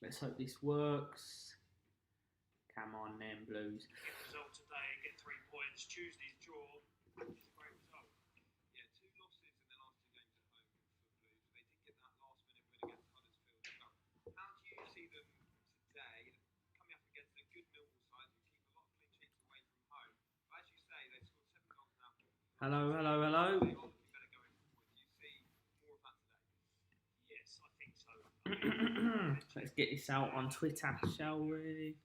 Let's hope this works. Come on then, Blues. Get the result today and get 3 points. Tuesday's draw is a great result. Yeah, 2 losses in the last 2 games at home for Blues. They did get that last minute win against Huddersfield as well. How do you see them today, coming up against a good Millwall side who keep a lot of clean sheets away from home? But as you say, they've scored 7 goals now. Hello. They are looking better going forward. Do you see more of that today? Yes, I think so. Let's get this out on Twitter, shall we?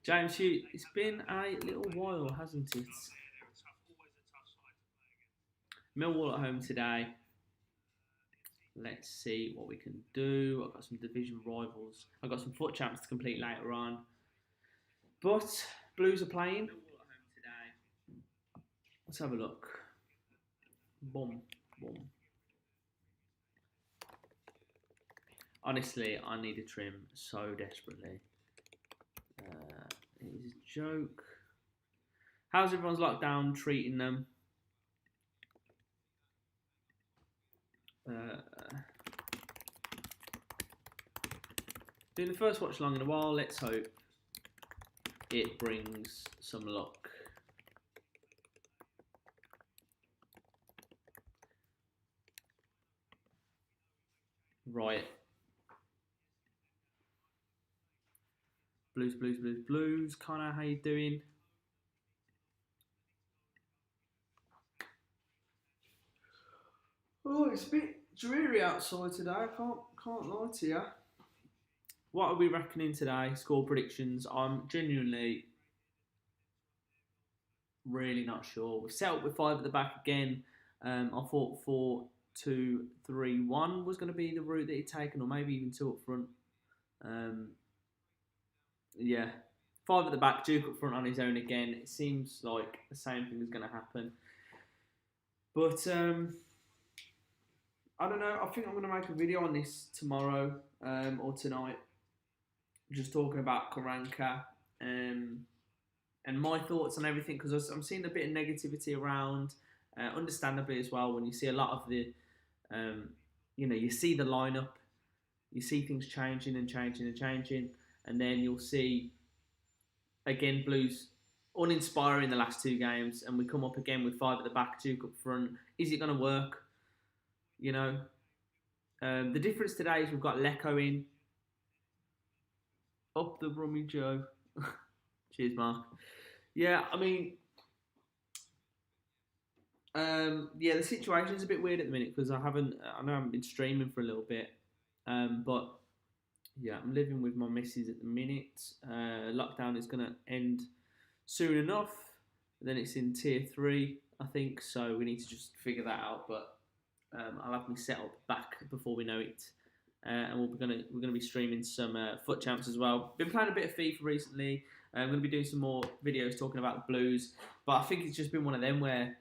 James Hughes, it's been a little while, hasn't it? Always a tough side to play against. Millwall at home today. Let's see what we can do. I've got some division rivals. I've got some foot champs to complete later on. But Blues are playing. Millwall at home today. Let's have a look. Boom. Honestly, I need a trim so desperately. It is a joke. How's everyone's lockdown treating them? Doing the first watch along in a while. Let's hope it brings some luck. Right. Blues. Connor, how you doing? Oh, it's a bit dreary outside today. I can't lie to you. What are we reckoning today? Score predictions. I'm genuinely really not sure. We've set up with 5 at the back again. I thought 4-2-3-1 was going to be the route that he'd taken, or maybe even 2 up front. Yeah, 5 at the back, Duke up front on his own again. It seems like the same thing is going to happen. But I don't know. I think I'm going to make a video on this tomorrow or tonight, just talking about Karanka and my thoughts on everything, because I'm seeing a bit of negativity around, understandably as well, when you see a lot of the, you see the lineup, you see things changing, and then you'll see, again, Blues uninspiring the last 2 games, and we come up again with 5 at the back, Duke up front. Is it going to work? You know, the difference today is we've got Lecco in. Up the BrummieJoe. Cheers, Mark. Yeah, I mean, the situation's a bit weird at the minute because I know I haven't been streaming for a little bit, but yeah, I'm living with my missus at the minute. Lockdown is going to end soon enough. Then it's in tier 3, I think, so we need to just figure that out. But I'll have me set up back before we know it. And we're gonna be streaming some foot champs as well. Been playing a bit of FIFA recently. I'm gonna be doing some more videos talking about the Blues, but I think it's just been one of them where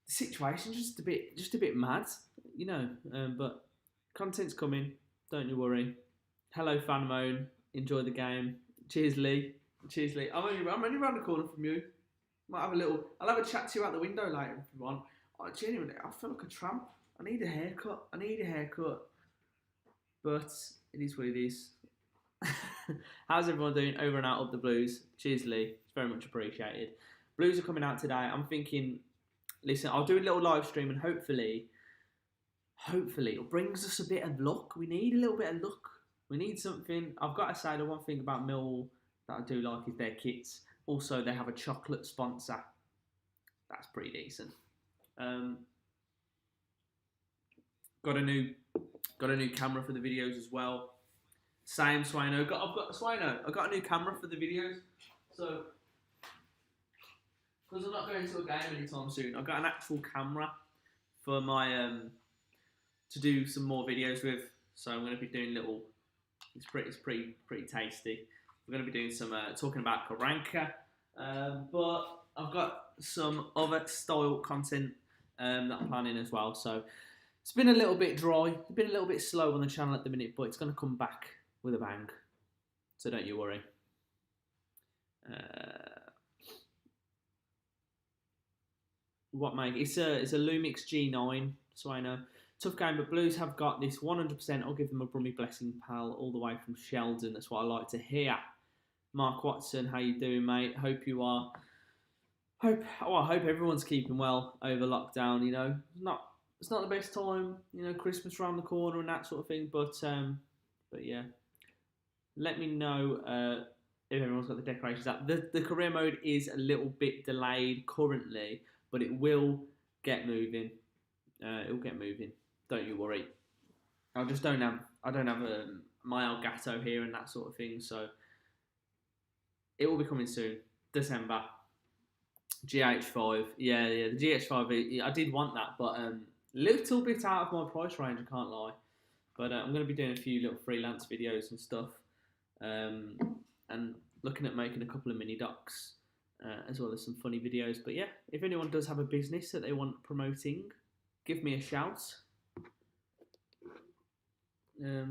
the situation's just a bit mad, you know. But content's coming. Don't you worry. Hello, Fanmoan. Enjoy the game. Cheers, Lee. I'm only around the corner from you. I'll have a chat to you out the window later if you want. Genuinely, I feel like a tramp. I need a haircut. But it is what it is. How's everyone doing? Over and out of the Blues. Cheers, Lee. It's very much appreciated. Blues are coming out today. I'm thinking, listen, I'll do a little live stream and hopefully it brings us a bit of luck. We need a little bit of luck. We need something. I've got to say, the one thing about Millwall that I do like is their kits. Also, they have a chocolate sponsor. That's pretty decent. Got a new camera for the videos as well. Same, Swino. I've got a new camera for the videos. So, because I'm not going to a game anytime soon, I've got an actual camera for my to do some more videos with. So I'm going to be doing little. It's pretty tasty. We're going to be doing some talking about Karanka, but I've got some other style content that I'm planning as well. So. It's been a little bit dry, it's been a little bit slow on the channel at the minute, but it's going to come back with a bang. So don't you worry. What, mate? It's a Lumix G9, so I know. Tough game, but Blues have got this 100%. I'll give them a Brummie blessing, pal, all the way from Sheldon. That's what I like to hear. Mark Watson, how you doing, mate? Hope you are. I hope everyone's keeping well over lockdown. You know, it's not the best time. You know, Christmas around the corner and that sort of thing. But yeah, let me know if everyone's got the decorations up. The career mode is a little bit delayed currently, but it will get moving. It'll get moving. Don't you worry. I don't have my Elgato here and that sort of thing, so it will be coming soon. December. GH5. Yeah, the GH5. I did want that, but a little bit out of my price range, I can't lie. But I'm going to be doing a few little freelance videos and stuff, and looking at making a couple of mini docs, as well as some funny videos. But yeah, if anyone does have a business that they want promoting, give me a shout.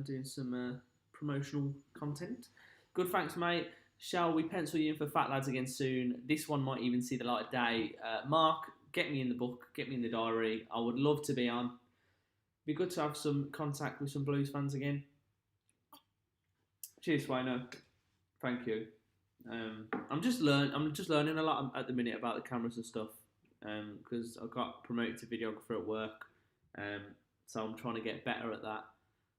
Doing some promotional content. Good, thanks, mate. Shall we pencil you in for Fat Lads again soon? This one might even see the light of day. Mark, get me in the book, get me in the diary. I would love to be on. Be good to have some contact with some Blues fans again. Cheers, Swino. Thank you. I'm just learning a lot at the minute about the cameras and stuff. Because I got promoted to videographer at work. So I'm trying to get better at that.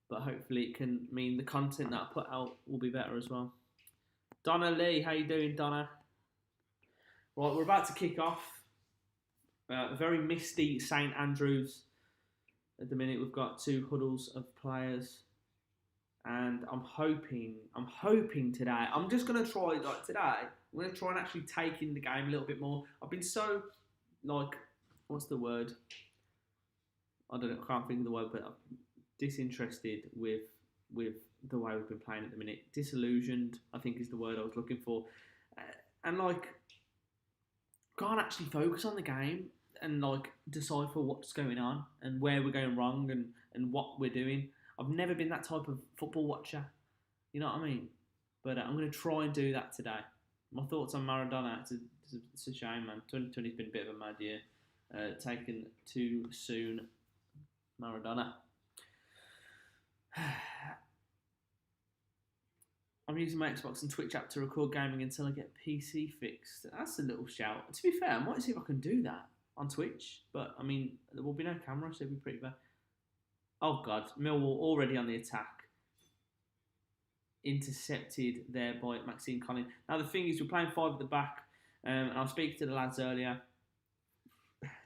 But hopefully it can mean the content that I put out will be better as well. Donna Lee, how you doing, Donna? Right, we're about to kick off. A very misty St Andrews. At the minute, we've got 2 huddles of players, and I'm hoping today. I'm just gonna try today. I'm gonna try and actually take in the game a little bit more. I've been so what's the word? I don't know. I can't think of the word, but I'm disinterested with the way we've been playing at the minute. Disillusioned, I think, is the word I was looking for. And can't actually focus on the game and decipher what's going on and where we're going wrong and what we're doing. I've never been that type of football watcher. You know what I mean? But I'm going to try and do that today. My thoughts on Maradona, it's a shame, man. 2020's been a bit of a mad year. Taken too soon, Maradona. I'm using my Xbox and Twitch app to record gaming until I get PC fixed. That's a little shout. To be fair, I might see if I can do that on Twitch. But, I mean, there will be no camera, so it'll be pretty bad. Oh, God. Millwall already on the attack. Intercepted there by Maxine Collin. Now, the thing is, we're playing 5 at the back. And I was speaking to the lads earlier.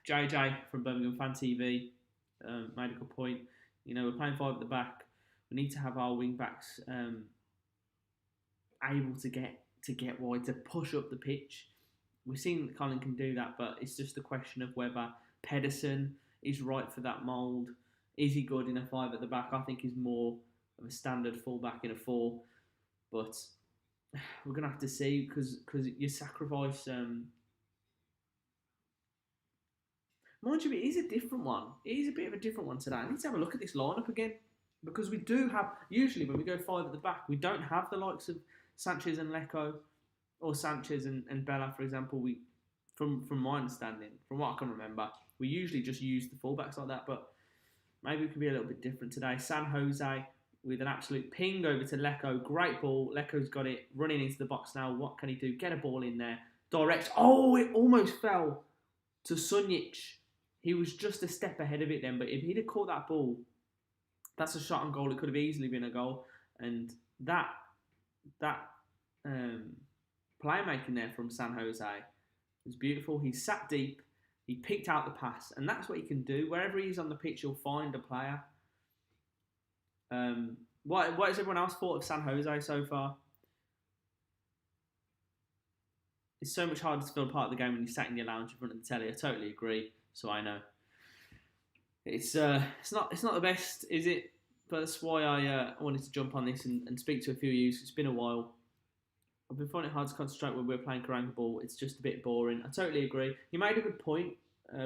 JJ from Birmingham Fan TV made a good point. You know, we're playing 5 at the back. We need to have our wing backs able to get wide, to push up the pitch. We've seen that Colin can do that, but it's just a question of whether Pedersen is right for that mould. Is he good in a 5 at the back? I think he's more of a standard full-back in a 4. But we're going to have to see, because you sacrifice... Mind you, it is a different one. It is a bit of a different one today. I need to have a look at this lineup again. Because we do have... Usually when we go 5 at the back, we don't have the likes of Sanchez and Lecco, or Sanchez and Bella, for example. We, from my understanding, from what I can remember, we usually just use the fullbacks like that, but maybe it could be a little bit different today. San Jose with an absolute ping over to Lecco. Great ball. Lecco's got it, running into the box now. What can he do? Get a ball in there. Direct. Oh, it almost fell to Sunjic. He was just a step ahead of it then, but if he'd have caught that ball, that's a shot on goal. It could have easily been a goal. And that playmaking there from San Jose was beautiful. He sat deep. He picked out the pass. And that's what he can do. Wherever he's on the pitch, he'll find a player. What has everyone else thought of San Jose so far? It's so much harder to feel part of the game when you're sat in your lounge in front of the telly. I totally agree. So I know. It's not the best, is it? But that's why I wanted to jump on this and speak to a few of you. It's been a while. I've been finding it hard to concentrate when we're playing Karanga ball. It's just a bit boring. I totally agree. He made a good point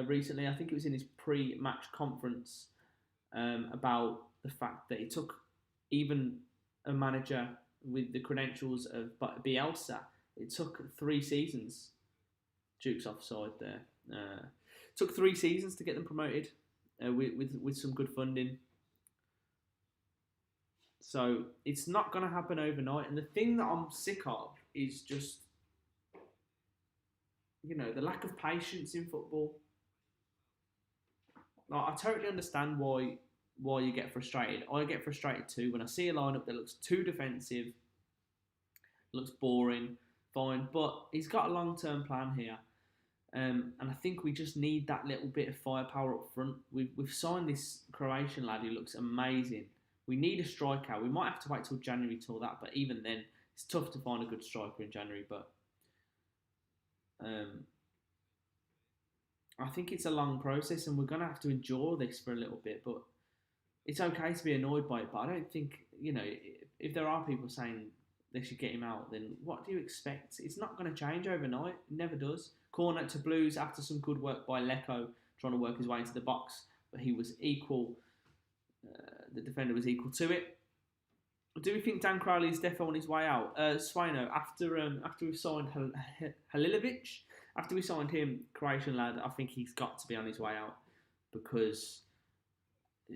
recently. I think it was in his pre-match conference about the fact that it took even a manager with the credentials of Bielsa, it took 3 seasons. Duke's offside there. Took 3 seasons to get them promoted. with some good funding. So it's not going to happen overnight. And the thing that I'm sick of is just, the lack of patience in football. Like, I totally understand why you get frustrated. I get frustrated too when I see a lineup that looks too defensive, looks boring, fine. But he's got a long-term plan here. And I think we just need that little bit of firepower up front. We've signed this Croatian lad who looks amazing. We need a striker. We might have to wait till January till that, but even then, it's tough to find a good striker in January. But I think it's a long process, and we're going to have to endure this for a little bit. But it's okay to be annoyed by it. But I don't think, if there are people saying they should get him out, then what do you expect? It's not going to change overnight. It never does. Corner to Blues after some good work by Lecco, trying to work his way into the box, but he was equal. The defender was equal to it. Do we think Dan Crowley is defo on his way out? Swino, after we signed Halilovic, after we signed him, Croatian lad, I think he's got to be on his way out, because,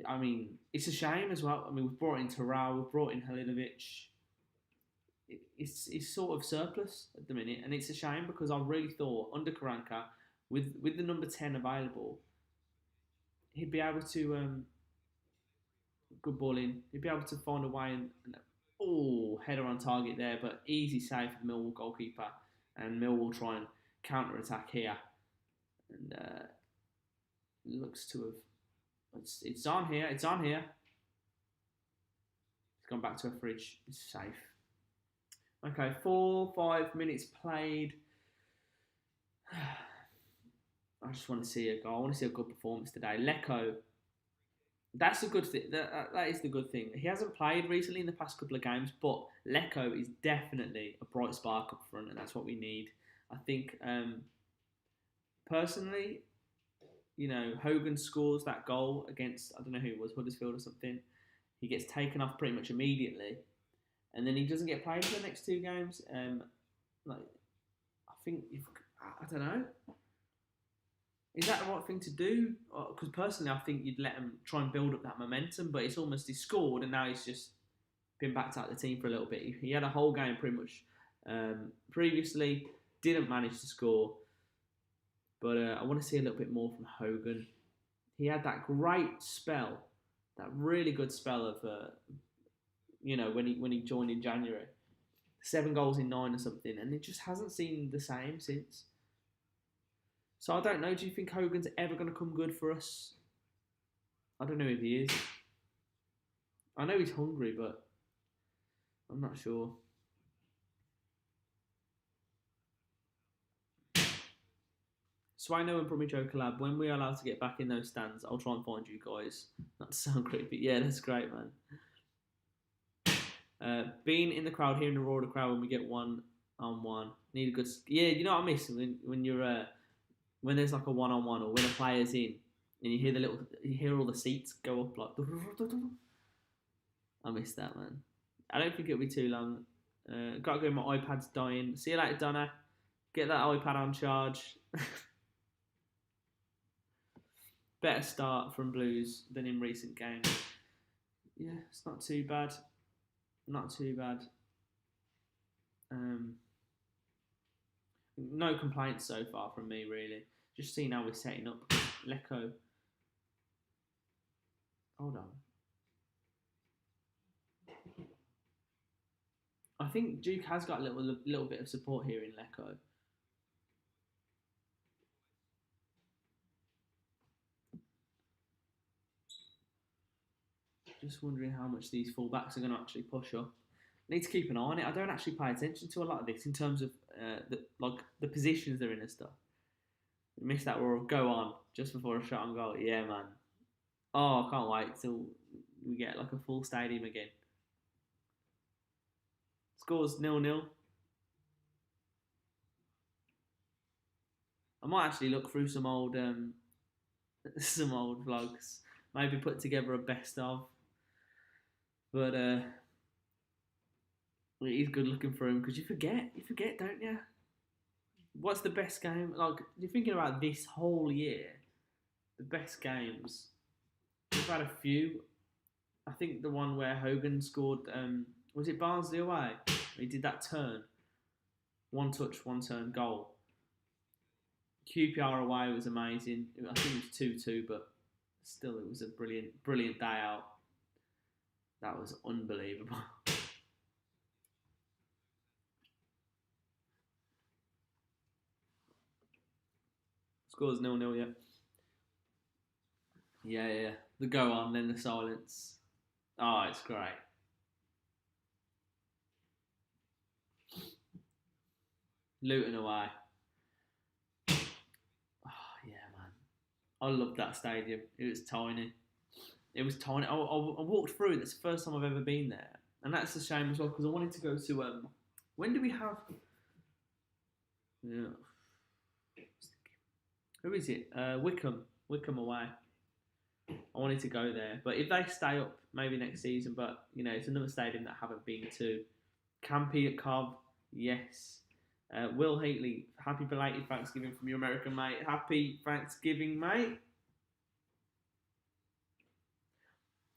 I mean, it's a shame as well. I mean, we've brought in Terrell, we've brought in Halilovic. It's sort of surplus at the minute, and it's a shame because I really thought under Karanka, with the number 10 available, he'd be able to good ball in. He'd be able to find a way and header on target there, but easy save for the Millwall goalkeeper, and Millwall will try and counter attack here, and it looks to have it's on here. It's on here. It's gone back to a fridge. It's safe. Okay, 4-5 minutes played. I just want to see a goal. I want to see a good performance today. Lecco, that's a good thing. That is the good thing. He hasn't played recently in the past couple of games, but Lecco is definitely a bright spark up front, and that's what we need. I think, personally, Hogan scores that goal against, I don't know who it was, Huddersfield or something. He gets taken off pretty much immediately, and then he doesn't get played for the next two games. I think I don't know. Is that the right thing to do? Because personally, I think you'd let him try and build up that momentum, but it's almost he scored and now he's just been backed out of the team for a little bit. He had a whole game pretty much previously, didn't manage to score, but I want to see a little bit more from Hogan. He had that great spell, that really good spell of when he joined in January, 7 goals in 9 or something, and it just hasn't seemed the same since. So I don't know, do you think Hogan's ever going to come good for us? I don't know if he is. I know he's hungry, but I'm not sure. Swino and BrummieJoe collab. When we are allowed to get back in those stands, I'll try and find you guys. Not to sound creepy. Yeah, that's great, man. Being in the crowd, hearing the roar of the crowd when we get 1-on-1. Need a good... Yeah, you know what I miss? When you're... when there's like a 1-on-1 or when a player's in and you hear all the seats go up like... I miss that, man. I don't think it'll be too long. Gotta go, my iPad's dying. See you later, Donna. Get that iPad on charge. Better start from Blues than in recent games. Yeah, it's not too bad. Not too bad. No complaints so far from me, really. Just seeing how we're setting up. Lecco. Hold on. I think Duke has got a little bit of support here in Lecco. Just wondering how much these fullbacks are going to actually push up. Need to keep an eye on it. I don't actually pay attention to a lot of this in terms of the positions they're in and stuff. Miss that roar of go on just before a shot on goal. Yeah, man. Oh, I can't wait till we get like a full stadium again. Scores 0-0. I might actually look through some old vlogs. Maybe put together a best of. But it is good looking for him because you forget, don't you? What's the best game? Like, you're thinking about this whole year, the best games. we've had a few. I think the one where Hogan scored, was it Barnsley away? He did that turn. One touch, one turn, goal. QPR away was amazing. I think it was 2-2, but still it was a brilliant day out. That was unbelievable. Scores 0-0, yeah. Yeah. The go on, then the silence. Oh, it's great. Luton away. Oh, yeah, man. I loved that stadium. It was tiny. I walked through it. It's the first time I've ever been there. And that's a shame as well, because I wanted to go to... when do we have... Yeah. Who is it? Wickham. Wickham away. I wanted to go there. But if they stay up, maybe next season. But, you know, it's another stadium that I haven't been to. Campy at Cov. Yes. Will Heatley, happy belated Thanksgiving from your American mate. Happy Thanksgiving, mate.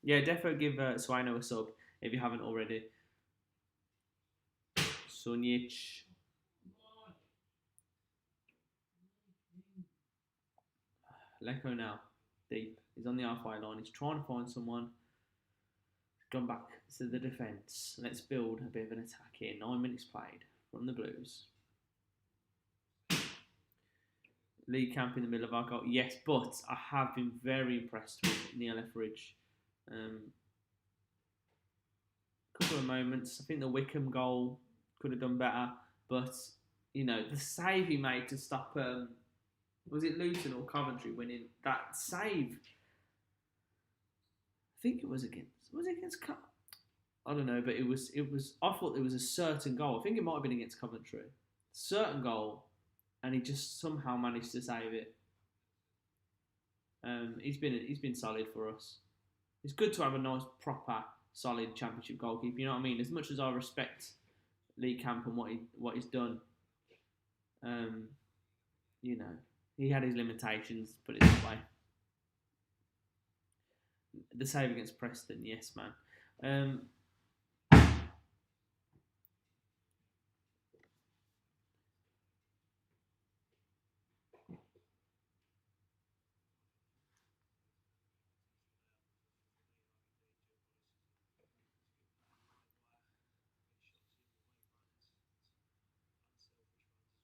Yeah, defo give Swino a sub if you haven't already. Sunic. Leko now. Deep. He's on the halfway line. He's trying to find someone. Gone back to the defence. Let's build a bit of an attack here. 9 minutes played from the Blues. League camp in the middle of our goal. Yes, but I have been very impressed with Neil Etheridge. Couple of moments. I think the Wickham goal could have done better, but you know the save he made to stop. Was it Luton or Coventry winning that save? I think it was against. Was it against? I don't know, but it was. I thought it was a certain goal. I think it might have been against Coventry. Certain goal. And he just somehow managed to save it. He's been solid for us. It's good to have a nice, proper, solid Championship goalkeeper. You know what I mean? As much as I respect Lee Camp and what he's done, you know, he had his limitations. Put it that way. The save against Preston, yes, man.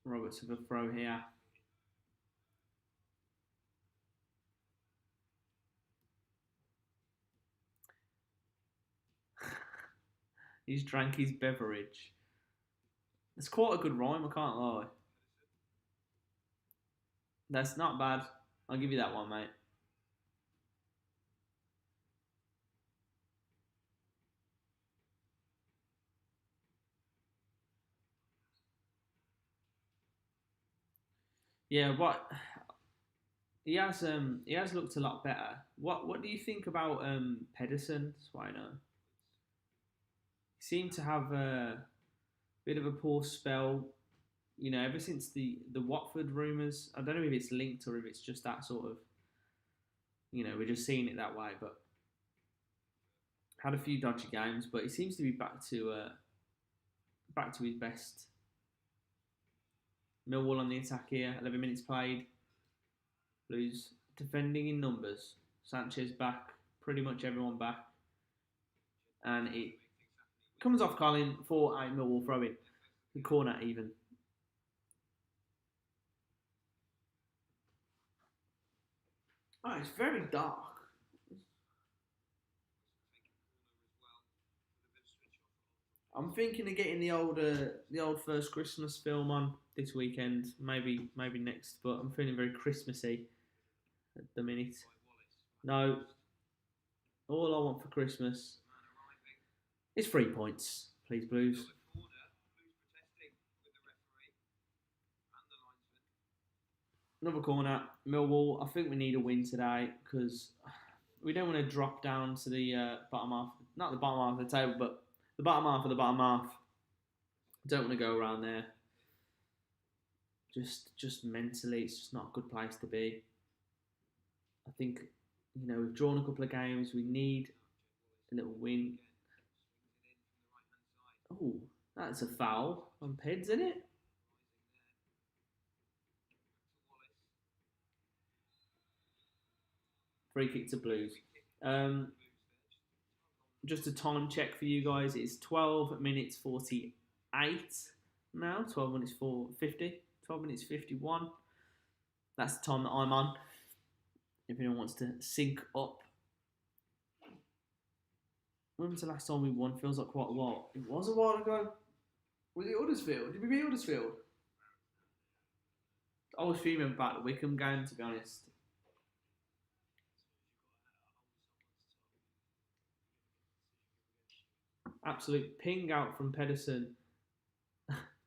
Roberts with a throw here. He's drank his beverage. It's quite a good rhyme, I can't lie. That's not bad. I'll give you that one, mate. Yeah, what he has looked a lot better. What do you think about Pedersen, Swino? He seemed to have a bit of a poor spell, you know, ever since the Watford rumours. I don't know if it's linked or if it's just that sort of, you know, we're just seeing it that way. But had a few dodgy games, but he seems to be back to his best. Millwall on the attack here, 11 minutes played. Blues defending in numbers. Sanchez back, pretty much everyone back. And it comes off Colin for a Millwall throw-in. The corner even. Oh, it's very dark. I'm thinking of getting the old First Christmas film on this weekend, maybe next, but I'm feeling very Christmassy at the minute. No, all I want for Christmas is 3 points, please, Blues. Another corner, Millwall. I think we need a win today because we don't want to drop down to the bottom half, not the bottom half of the table, but the bottom half of the bottom half. Don't want to go around there. Just mentally, it's just not a good place to be. I think You know, we've drawn a couple of games. We need a little win. Oh, that's a foul on Peds, isn't it? Free kick to Blues. Just a time check for you guys. It's 12 minutes 48 now. 12 minutes 50. 12 minutes 51. That's the time that I'm on. If anyone wants to sync up. When was the last time we won? Feels like quite a while. It was a while ago. Was it Huddersfield? Did we beat Huddersfield? I was fuming about the Wickham game, to be honest. Absolute ping out from Pedersen.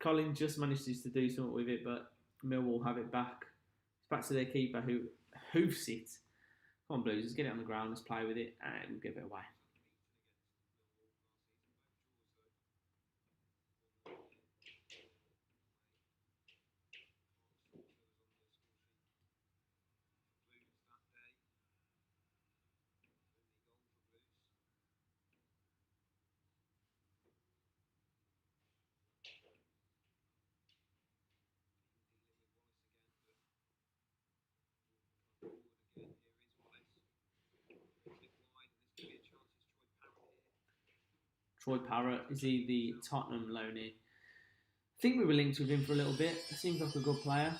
Colin just managed to do something with it, but Millwall have it back. It's back to their keeper who hoofs it. Come on, Blues, let's get it on the ground, let's play with it, and we'll give it away. Troy Parrott, is he the Tottenham loanee? I think we were linked with him for a little bit. Seems like a good player.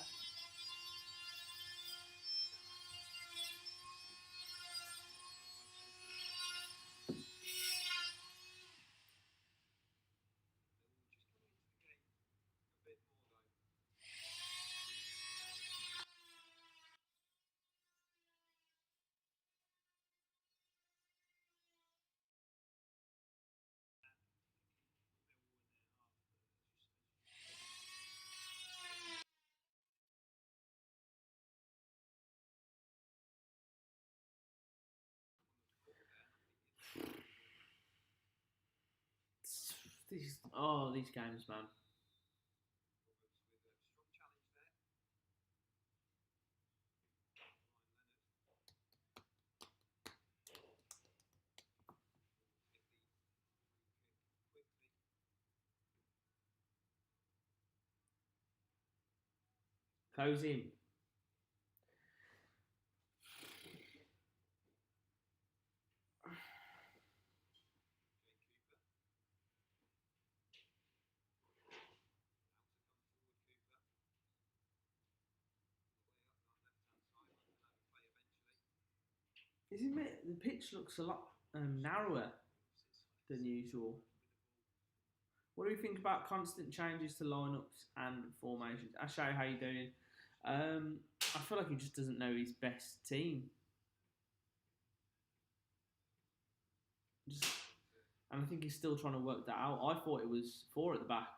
These games, man. Close in. Isn't it? The pitch looks a lot narrower than usual. What do we think about constant changes to lineups and formations? Ashay, how you doing? I feel like he just doesn't know his best team. And I think he's still trying to work that out. I thought it was 4 at the back.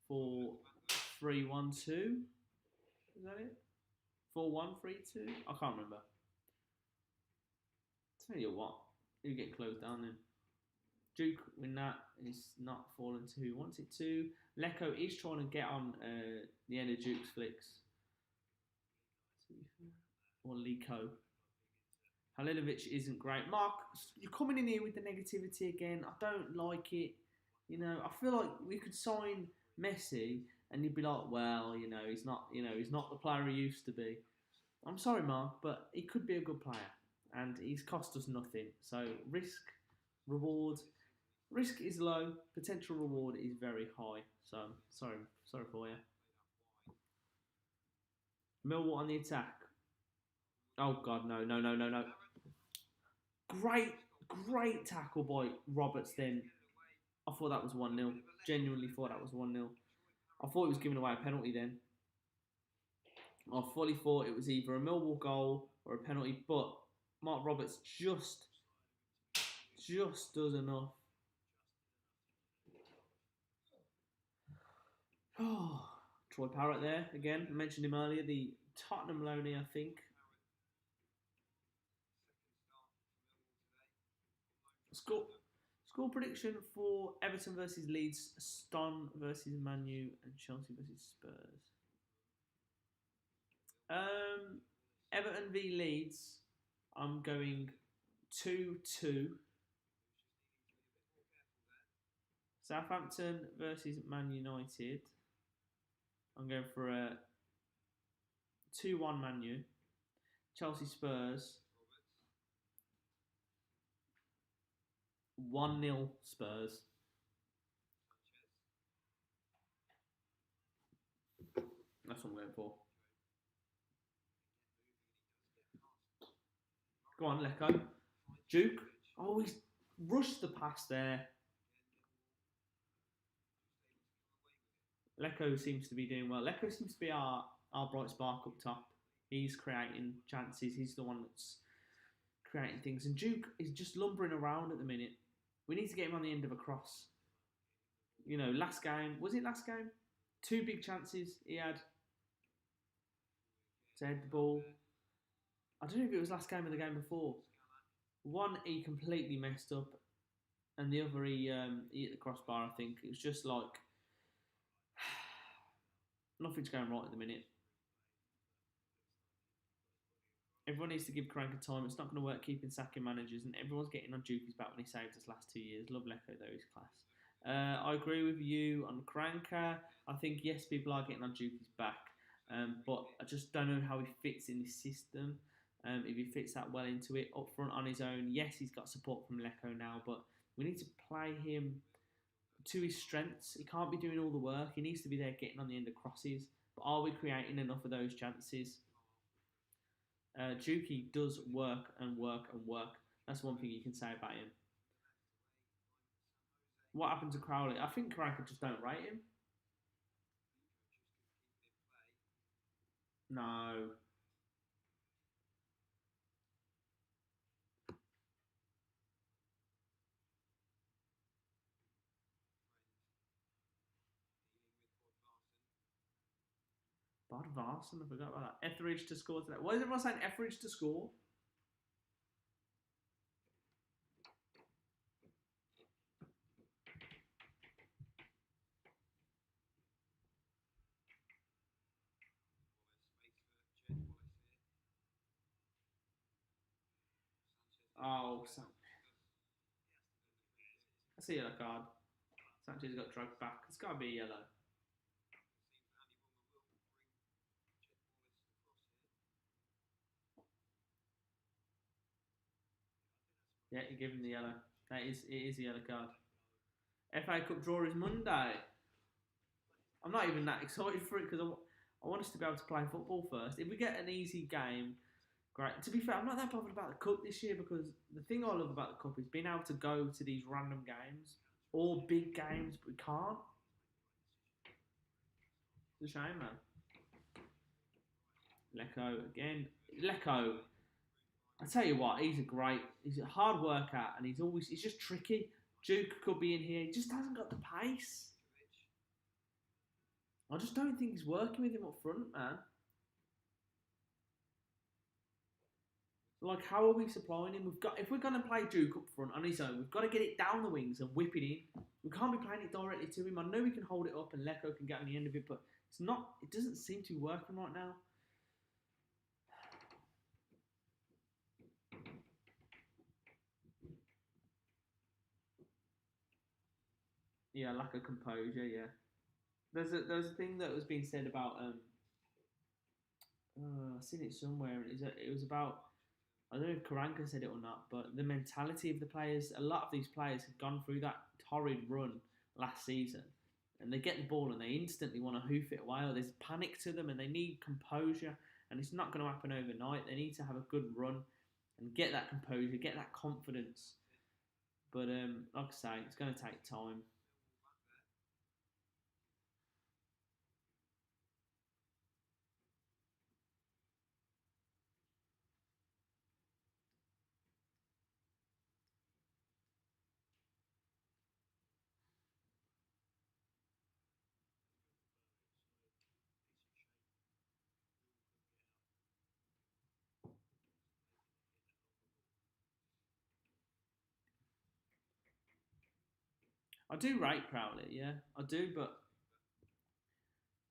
4-3-1-2. Is that it? 4-1-3-2? I can't remember. Tell you what, you get closed down then. Duke, when that is not falling to who wants it to. Lecco is trying to get on the end of Duke's flicks. Or Lecco. Halilovic isn't great. Mark, you're coming in here with the negativity again. I don't like it. You know, I feel like we could sign Messi and you'd be like, well, he's not the player he used to be. I'm sorry, Mark, but he could be a good player. And he's cost us nothing. So risk, reward. Risk is low. Potential reward is very high. So sorry for you. Millwall on the attack. Oh God, no. Great tackle by Roberts then. I thought that was 1-0. Genuinely thought that was 1-0. I thought he was giving away a penalty then. I fully thought it was either a Millwall goal or a penalty, but Mark Roberts just does enough. Oh, Troy Parrott there again. I mentioned him earlier, the Tottenham loanee, I think. Score prediction for Everton versus Leeds, Ston versus Man U, and Chelsea versus Spurs. Everton v Leeds. I'm going 2-2. Southampton versus Man United. I'm going for a 2-1 Man U. Chelsea Spurs. 1-0 Spurs. That's what I'm going for. Go on, Lecco. Duke. Oh, he's rushed the pass there. Lecco seems to be doing well. Lecco seems to be our bright spark up top. He's creating chances. He's the one that's creating things. And Duke is just lumbering around at the minute. We need to get him on the end of a cross. You know, last game. Was it last game? 2 big chances he had to head the ball. I don't know if it was last game or the game before. One he completely messed up, and the other he hit the crossbar. I think it was just like nothing's going right at the minute. Everyone needs to give Karanka time. It's not going to work keeping sacking managers, and everyone's getting on Dukey's back when he saved us last 2 years. Love Lecco though, he's class. I agree with you on Karanka. I think yes, people are getting on Dukey's back, but I just don't know how he fits in this system. If he fits that well into it up front on his own, yes, he's got support from Lecco now, but we need to play him to his strengths. He can't be doing all the work. He needs to be there getting on the end of crosses. But are we creating enough of those chances? Dukey does work and work and work. That's one thing you can say about him. What happened to Crowley? I think Karanka just don't rate him. No. Bodvarsson, I forgot about that. Etheridge to score today. Why is everyone saying Etheridge to score? Oh, that's a yellow card. Sanchez got dragged back. It's got to be a yellow. Yeah, you give him the yellow. It is a yellow card. FA Cup draw is Monday. I'm not even that excited for it because I want us to be able to play football first. If we get an easy game, great. To be fair, I'm not that bothered about the cup this year because the thing I love about the cup is being able to go to these random games, all big games, but we can't. It's a shame, man. Lecco again. Lecco. I tell you what, he's a hard worker, and he's just tricky. Duke could be in here. He just hasn't got the pace. I just don't think he's working with him up front, man. Like, how are we supplying him? If we're going to play Duke up front on his own, we've got to get it down the wings and whip it in. We can't be playing it directly to him. I know we can hold it up and Lecco can get on the end of it, but it's not. It doesn't seem to be working right now. Yeah, lack of composure. Yeah, there's a thing that was being said about I've seen it somewhere. It was about, I don't know if Karanka said it or not, but the mentality of the players. A lot of these players have gone through that torrid run last season, and they get the ball and they instantly want to hoof it away, or there's panic to them, and they need composure, and it's not going to happen overnight. They need to have a good run and get that composure, get that confidence. But like I say, it's going to take time. I do rate Crowley, yeah, I do, but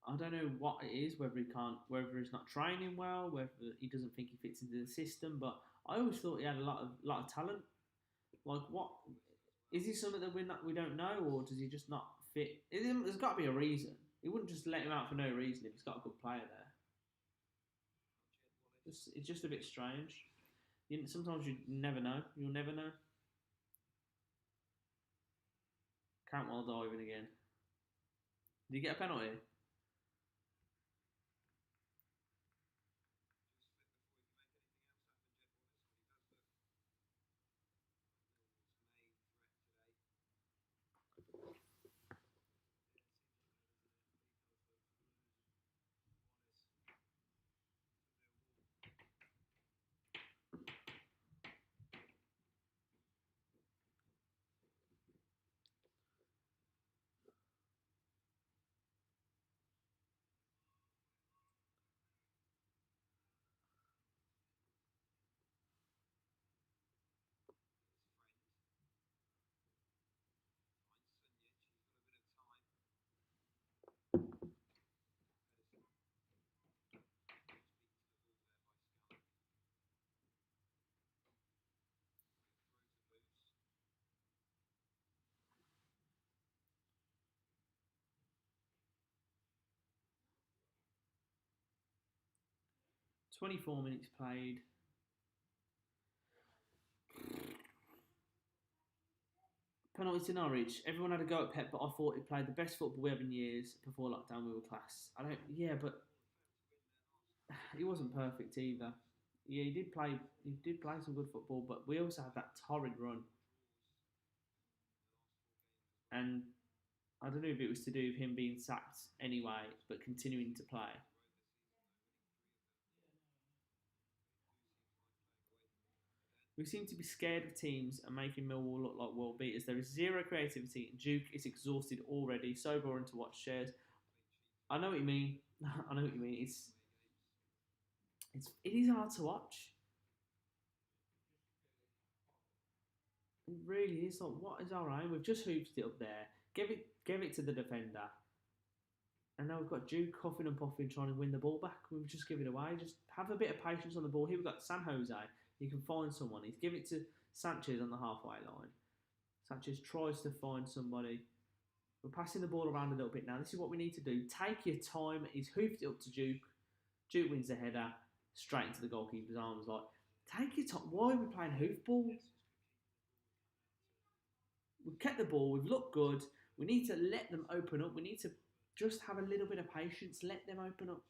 I don't know what it is, whether he can't, whether he's not training well, whether he doesn't think he fits into the system. But I always thought he had a lot of talent. Like, what is he something that we don't know, or does he just not fit? There's got to be a reason. He wouldn't just let him out for no reason if he's got a good player there. It's just a bit strange. Sometimes you never know. You'll never know. Cantwell diving again. Did he get a penalty? Tw 24 minutes played. Penalty to Norwich. Everyone had a go at Pep, but I thought he played the best football we have in years. Before lockdown, we were class. Yeah, but he wasn't perfect either. Yeah, he did play. He did play some good football, but we also had that torrid run, and I don't know if it was to do with him being sacked anyway, but continuing to play. We seem to be scared of teams and making Millwall look like world beaters. There is zero creativity, and Duke is exhausted already. So boring to watch. Shares. I know what you mean. I know what you mean. It is hard to watch. It really is. Like, what is our aim? We've just hooped it up there. Give it to the defender. And now we've got Duke coughing and puffing trying to win the ball back. We've just give it away. Just have a bit of patience on the ball. Here we've got San Jose. He can find someone. He's give it to Sanchez on the halfway line. Sanchez tries to find somebody. We're passing the ball around a little bit now. This is what we need to do. Take your time. He's hoofed it up to Duke. Duke wins the header. Straight into the goalkeeper's arms. Like, take your time. Why are we playing hoofball? We've kept the ball. We've looked good. We need to let them open up. We need to just have a little bit of patience. Let them open up.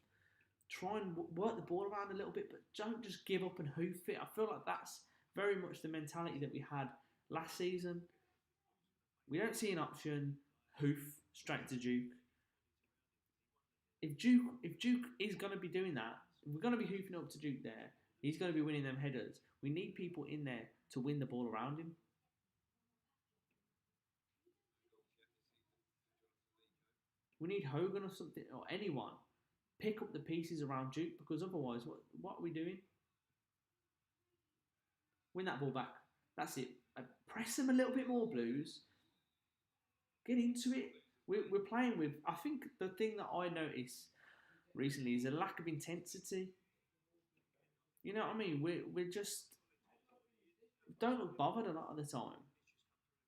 Try and work the ball around a little bit, but don't just give up and hoof it. I feel like that's very much the mentality that we had last season. We don't see an option. Hoof straight to Duke. If Duke is going to be doing that, we're going to be hoofing up to Duke there. He's going to be winning them headers. We need people in there to win the ball around him. We need Hogan or something, or anyone. Pick up the pieces around Duke, because otherwise, what are we doing? Win that ball back. That's it. Press them a little bit more, Blues. Get into it. We're playing with... I think the thing that I noticed recently is a lack of intensity. You know what I mean? We're just... don't look bothered a lot of the time.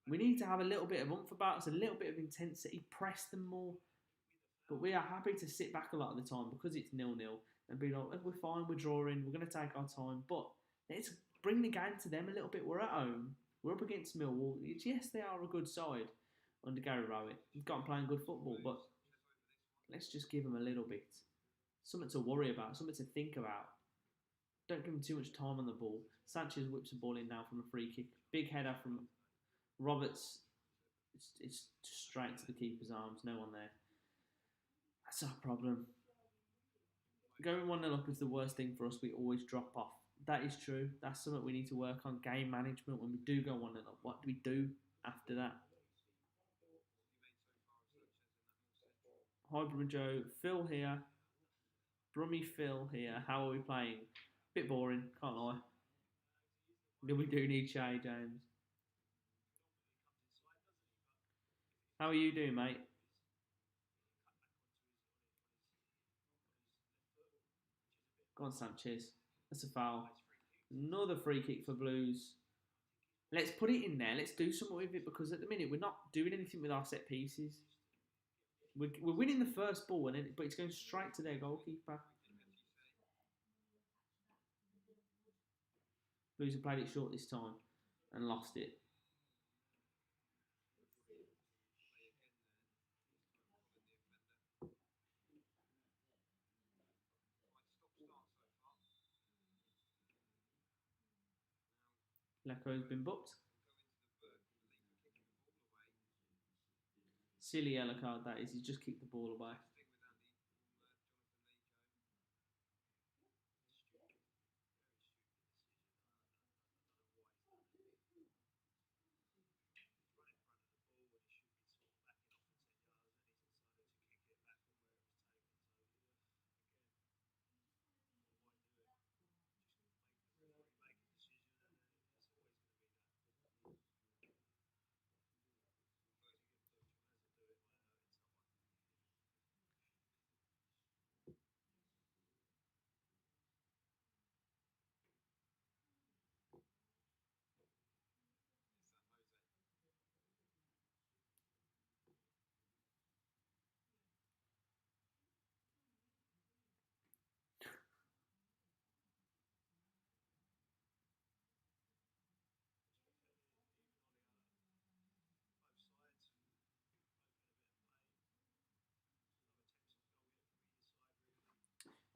We need to have a little bit of oomph about us, a little bit of intensity, press them more. But we are happy to sit back a lot of the time because it's 0-0 and be like, we're fine, we're drawing, we're going to take our time. But let's bring the game to them a little bit. We're at home. We're up against Millwall. Yes, they are a good side under Gary Rowett. He's got them playing good football, but let's just give them a little bit. Something to worry about, something to think about. Don't give them too much time on the ball. Sanchez whips the ball in now from a free kick. Big header from Roberts. It's straight to the keeper's arms. No one there. That's our problem. Going 1-0 up is the worst thing for us. We always drop off. That is true. That's something we need to work on. Game management. When we do go 1-0 up, what do we do after that? Hi, BrummieJoe. Phil here. Brummie Phil here. How are we playing? Bit boring, can't lie. We do need Shay, James. How are you doing, mate? Go on, Sanchez. That's a foul. Another free kick for Blues. Let's put it in there. Let's do something with it because at the minute we're not doing anything with our set pieces. We're winning the first ball, but it's going straight to their goalkeeper. Blues have played it short this time and lost it. Lecco's been booked. Silly yellow card that is. He's just kicked the ball away.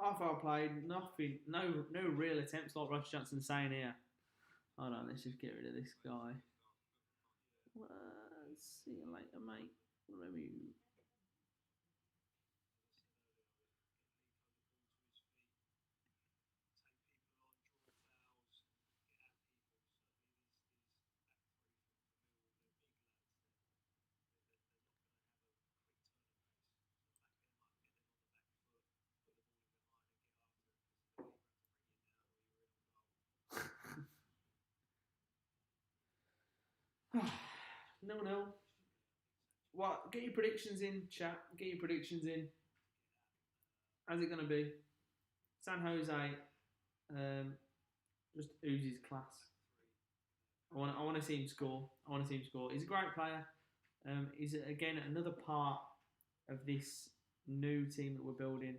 Half hour played, nothing, no real attempts like Russ Johnson saying here. Hold on, let's just get rid of this guy. See you later, mate. Whatever you. No. What? Get your predictions in, chat. Get your predictions in. How's it going to be? San Jose just oozes class. I want to see him score. He's a great player. He's again another part of this new team that we're building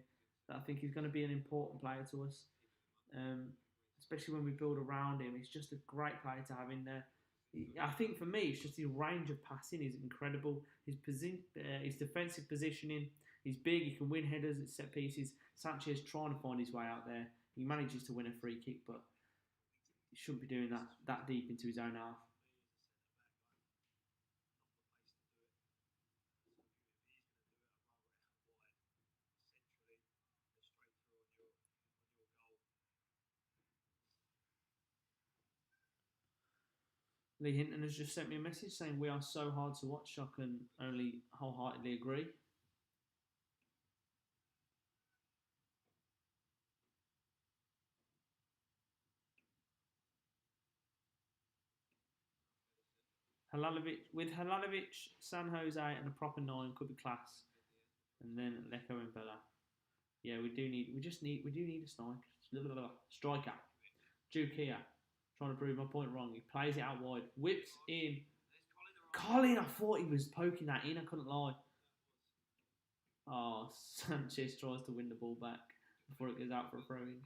that I think is going to be an important player to us. Especially when we build around him. He's just a great player to have in there. I think for me, it's just his range of passing is incredible. His defensive positioning, he's big. He can win headers at set pieces. Sanchez trying to find his way out there. He manages to win a free kick, but he shouldn't be doing that deep into his own half. Lee Hinton has just sent me a message saying we are so hard to watch. I can only wholeheartedly agree. With Halalovic, San Jose, and a proper 9 could be class, and then Lecco and Bella. Yeah, we do need a striker. Duke here, trying to prove my point wrong. He plays it out wide, whips in. Colin, I thought he was poking that in. I couldn't lie. Oh, Sanchez tries to win the ball back before it goes out for a throw-in.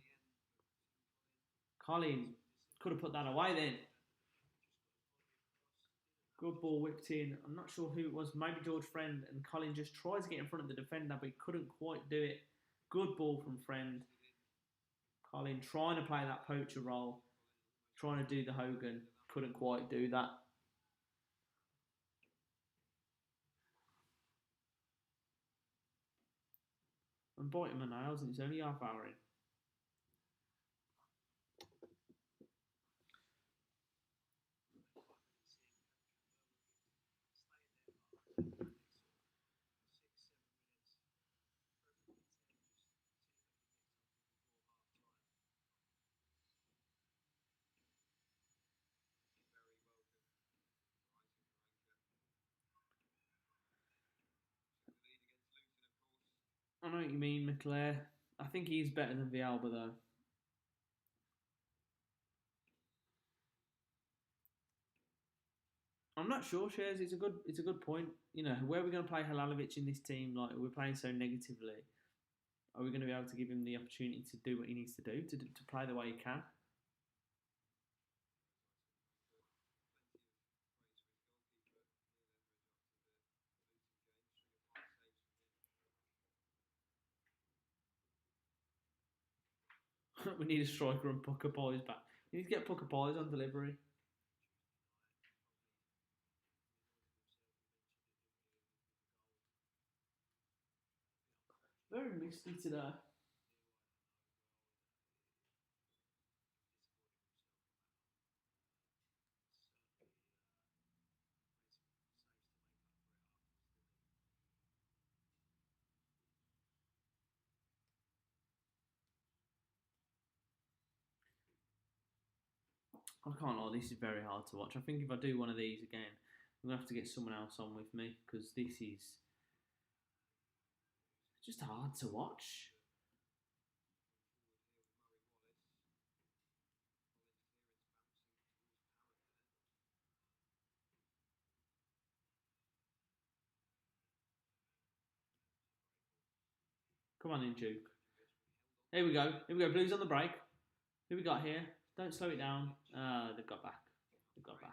Colin could have put that away then. Good ball whipped in. I'm not sure who it was. Maybe George Friend. And Colin just tries to get in front of the defender, but he couldn't quite do it. Good ball from Friend. Colin trying to play that poacher role. Trying to do the Hogan. Couldn't quite do that. I'm biting my nails and it's only half hour in. I know what you mean, McClare. I think he's better than Villalba though. I'm not sure, Shares. It's a good point. You know, where are we going to play Halalovic in this team? Like, we're playing so negatively. Are we going to be able to give him the opportunity to do what he needs to do, to play the way he can? We need a striker and Pucker Boys back. We need to get Pucker Boys on delivery. Very misty today. I can't lie, this is very hard to watch. I think if I do one of these again, I'm going to have to get someone else on with me because this is just hard to watch. Come on in, Duke. Here we go. Here we go. Blues on the break. Who we got here? Don't slow it down. They've got back. They've got back.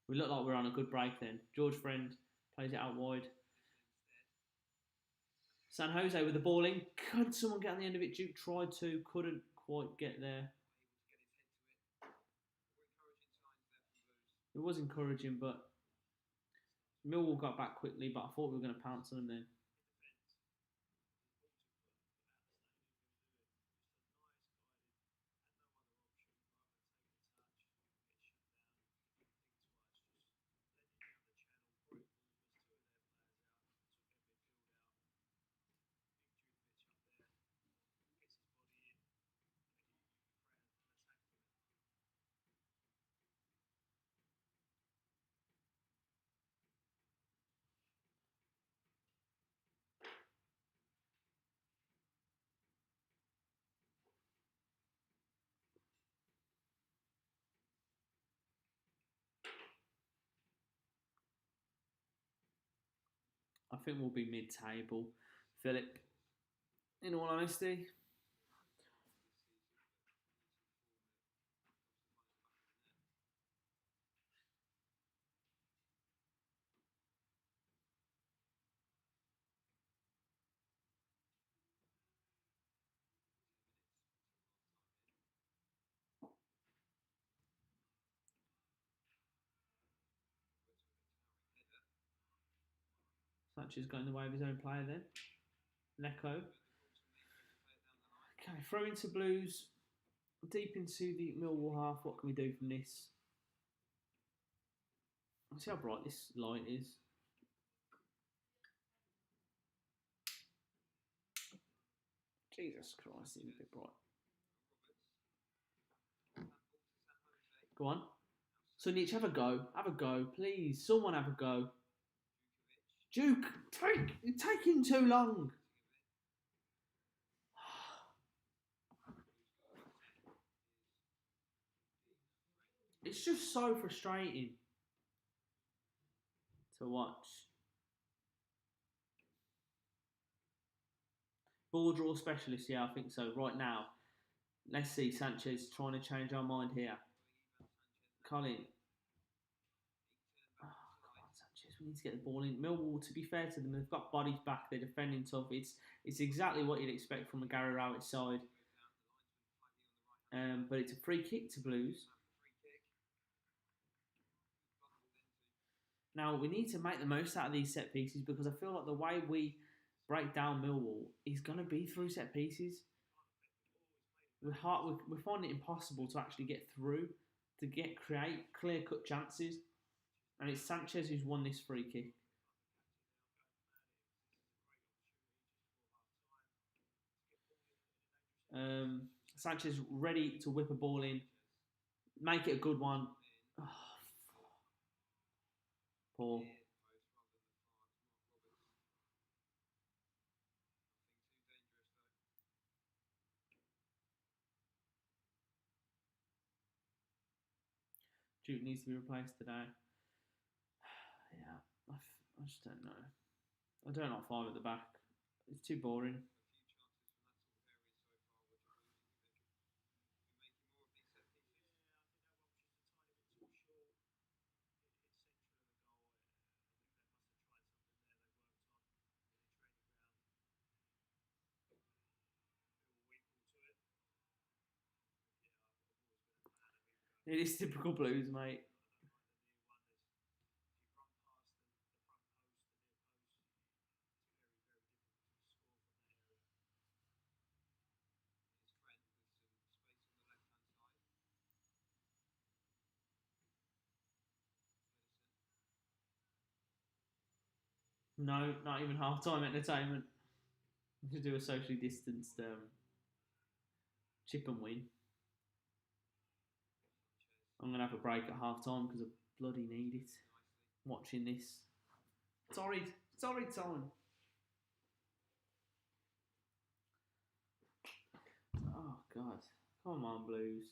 We look like we're on a good break then. George Friend plays it out wide. San Jose with the ball in. Could someone get on the end of it? Duke tried to. Couldn't quite get there. It was encouraging, but Millwall got back quickly, but I thought we were going to pounce on them then. I think we'll be mid-table, Philip. In all honesty. Sanchez got in the way of his own player then. Lecco. Okay, throw into Blues. Deep into the Millwall half. What can we do from this? Let's see how bright this light is. Jesus Christ, it's a bit bright. Go on. Sunic, have a go. Have a go, please. Someone have a go. Duke, you're taking too long. It's just so frustrating to watch. Ball draw specialist, yeah, I think so. Right now, let's see Sanchez trying to change our mind here. Colin. Oh, come on, Sanchez. We need to get the ball in. Millwall, to be fair to them, they've got bodies back. They're defending tough. It's exactly what you'd expect from a Gary Rowett side. But it's a free kick to Blues. Now, we need to make the most out of these set pieces because I feel like the way we break down Millwall is going to be through set pieces. We're finding it impossible to actually get through, to create clear-cut chances. And it's Sanchez who's won this free kick. Sanchez ready to whip a ball in. Make it a good one. Oh, poor. Duke needs to be replaced today. Yeah, I just don't know. I don't like 5 at the back. It's too boring. A few chances from that sort of area so far. What do you think they could be making more of these set pieces? Yeah, I think that one was just a tiny bit too short. It's central of the goal. I think they must have tried something there they worked on in the training ground. Millwall equal to it. Yeah, I've always been a fan of him going. It is typical Blues, mate. I don't like the near one. If you run past the front post, the near post, it's very, very difficult to score from that area. Here's Trent with some space on the left-hand side. Edison. No, not even half-time entertainment. We should do a socially distanced chip and win. I'm going to have a break at half-time because I bloody need it. Watching this. It's horrid. It's horrid time. Oh, God. Come on, Blues.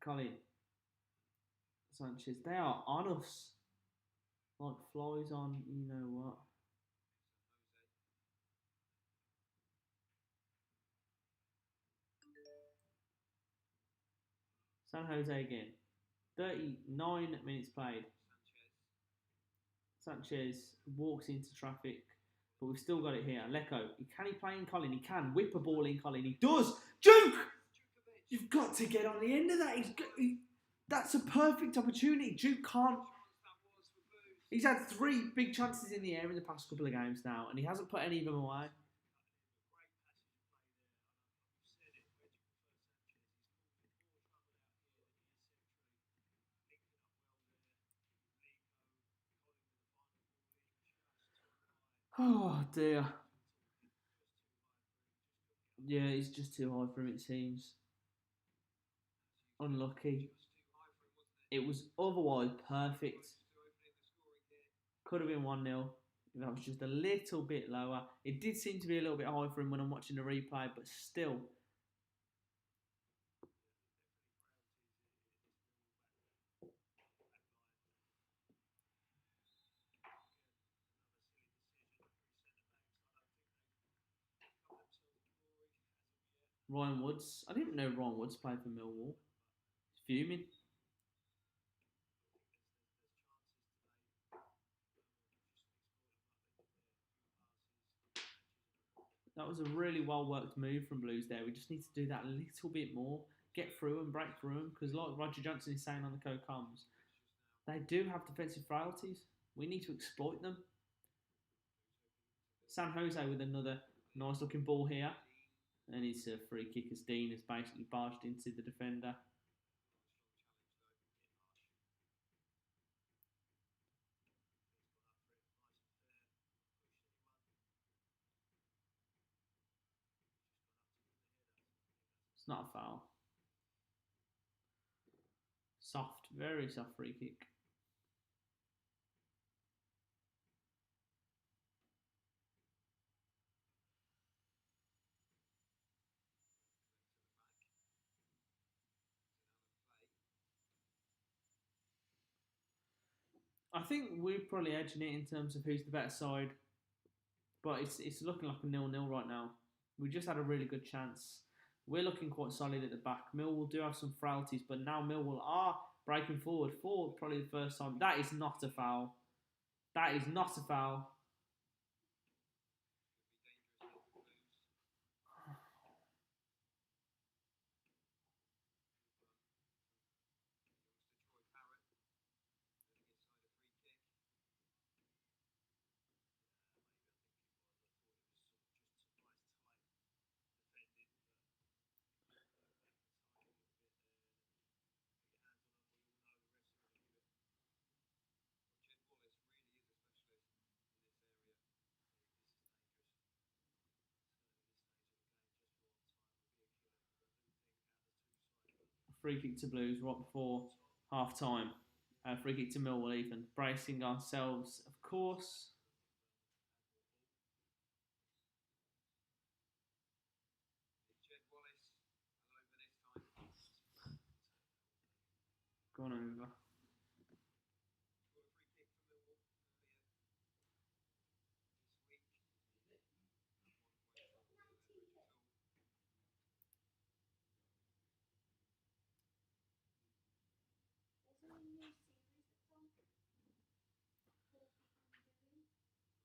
Colin. Sanchez. They are on us. Like flies on, you know what. San Jose again. 39 minutes played. Sanchez walks into traffic, but we've still got it here. Lecco, can he play in Colin? He can. Whip a ball in Colin. He does. Duke! You've got to get on the end of that. That's a perfect opportunity. Duke can't. He's had 3 big chances in the air in the past couple of games now, and he hasn't put any of them away. Great passage of play there. We've said it. Where do you prefer Sanchez? He's causing more trouble out here than he is centrally. Linking up well there. Lico, Colin with the final ball in. Just too high. Oh, dear. Just too high for him. Just couldn't get Yeah, he's just too high for him, it seems. Unlucky. It was otherwise perfect. Could have been 1-0. That was just a little bit lower. It did seem to be a little bit high for him when I'm watching the replay, but still. Ryan Woods. I didn't know Ryan Woods played for Millwall. He's fuming. That was a really well-worked move from Blues there. We just need to do that a little bit more. Get through and break through them. Because like Roger Johnson is saying on the co-coms, they do have defensive frailties. We need to exploit them. San Jose with another nice-looking ball here. And it's a free kick as Dean has basically barged into the defender. It's not a foul. Soft, very soft free kick. I think we're probably edging it in terms of who's the better side. But it's looking like a 0-0 right now. We just had a really good chance. We're looking quite solid at the back. Millwall do have some frailties, but now Millwall are breaking forward for probably the first time. That is not a foul. That is not a foul. Free kick to Blues right before half time. Free kick to Millwall even. Bracing ourselves, of course. Gone over. Scored a free kick for Millwall earlier this week.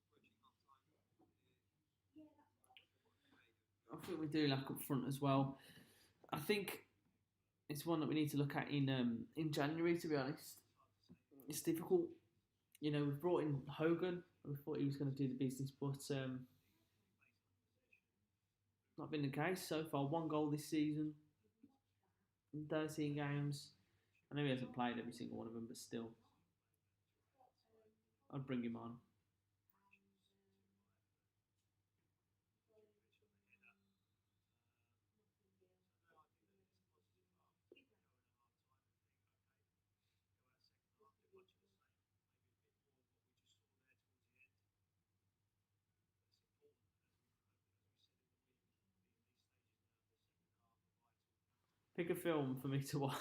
Approaching half time here. I think we do lack up front as well. I think it's one that we need to look at in January. To be honest, it's difficult. You know, we've brought in Hogan. We thought he was going to do the business, but not been the case so far. 1 goal this season in 13 games. I know he hasn't played every single one of them, but still, I'd bring him on. Pick a film for me to watch.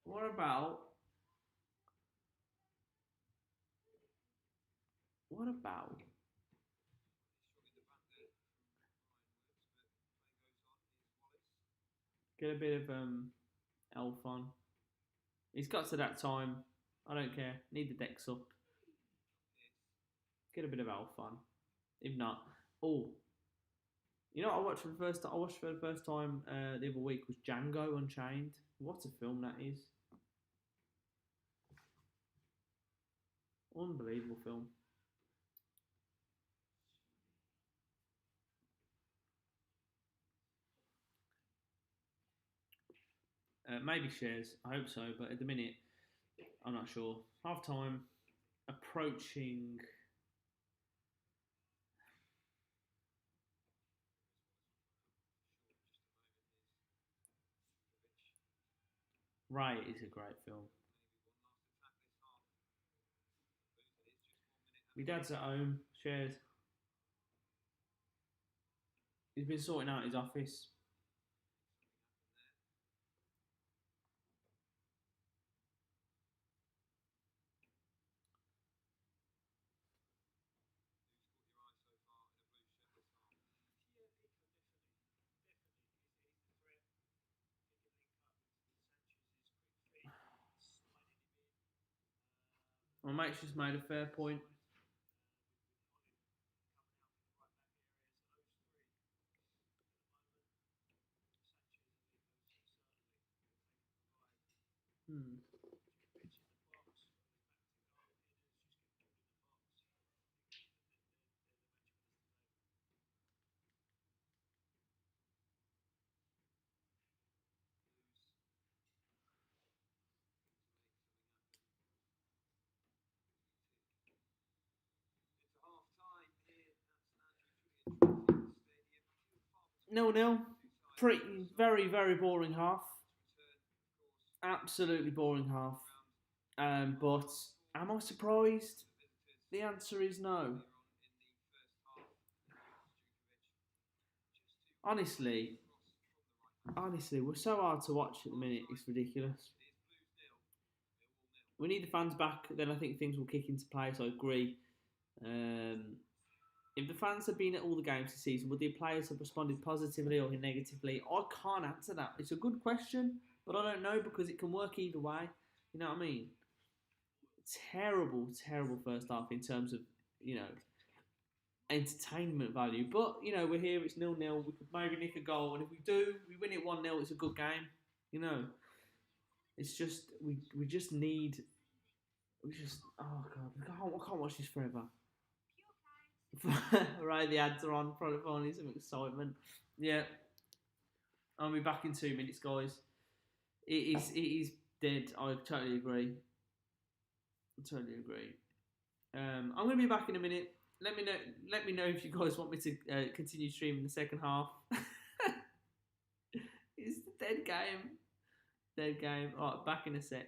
What about? Get a bit of Elf on. He's got to that time. I don't care. Need the decks up. Get a bit of Elf on. If not, you know what I watched for the first time? I watched for the first time the other week was Django Unchained. What a film that is! Unbelievable film. Maybe shares. I hope so, but at the minute, I'm not sure. Half time approaching. Right, is a great film. My dad's at home. Shares. He's been sorting out his office. My mate's just made a fair point. No. Pretty, very, very boring half. Absolutely boring half. But am I surprised? The answer is no. Honestly, we're so hard to watch at the minute. It's ridiculous. We need the fans back. Then I think things will kick into place. I agree. If the fans have been at all the games this season, would the players have responded positively or negatively? I can't answer that. It's a good question, but I don't know because it can work either way. You know what I mean? Terrible first half in terms of, entertainment value. But, we're here, it's 0-0. We could maybe nick a goal. And if we do, we win it 1-0, it's a good game. It's just, we just need... oh, God, I can't watch this forever. Right, the ads are on. Probably some excitement. Yeah, I'll be back in 2 minutes, guys. It is dead. I totally agree. I'm going to be back in a minute. Let me know if you guys want me to continue streaming the second half. It's the dead game. Dead game. All right, back in a sec.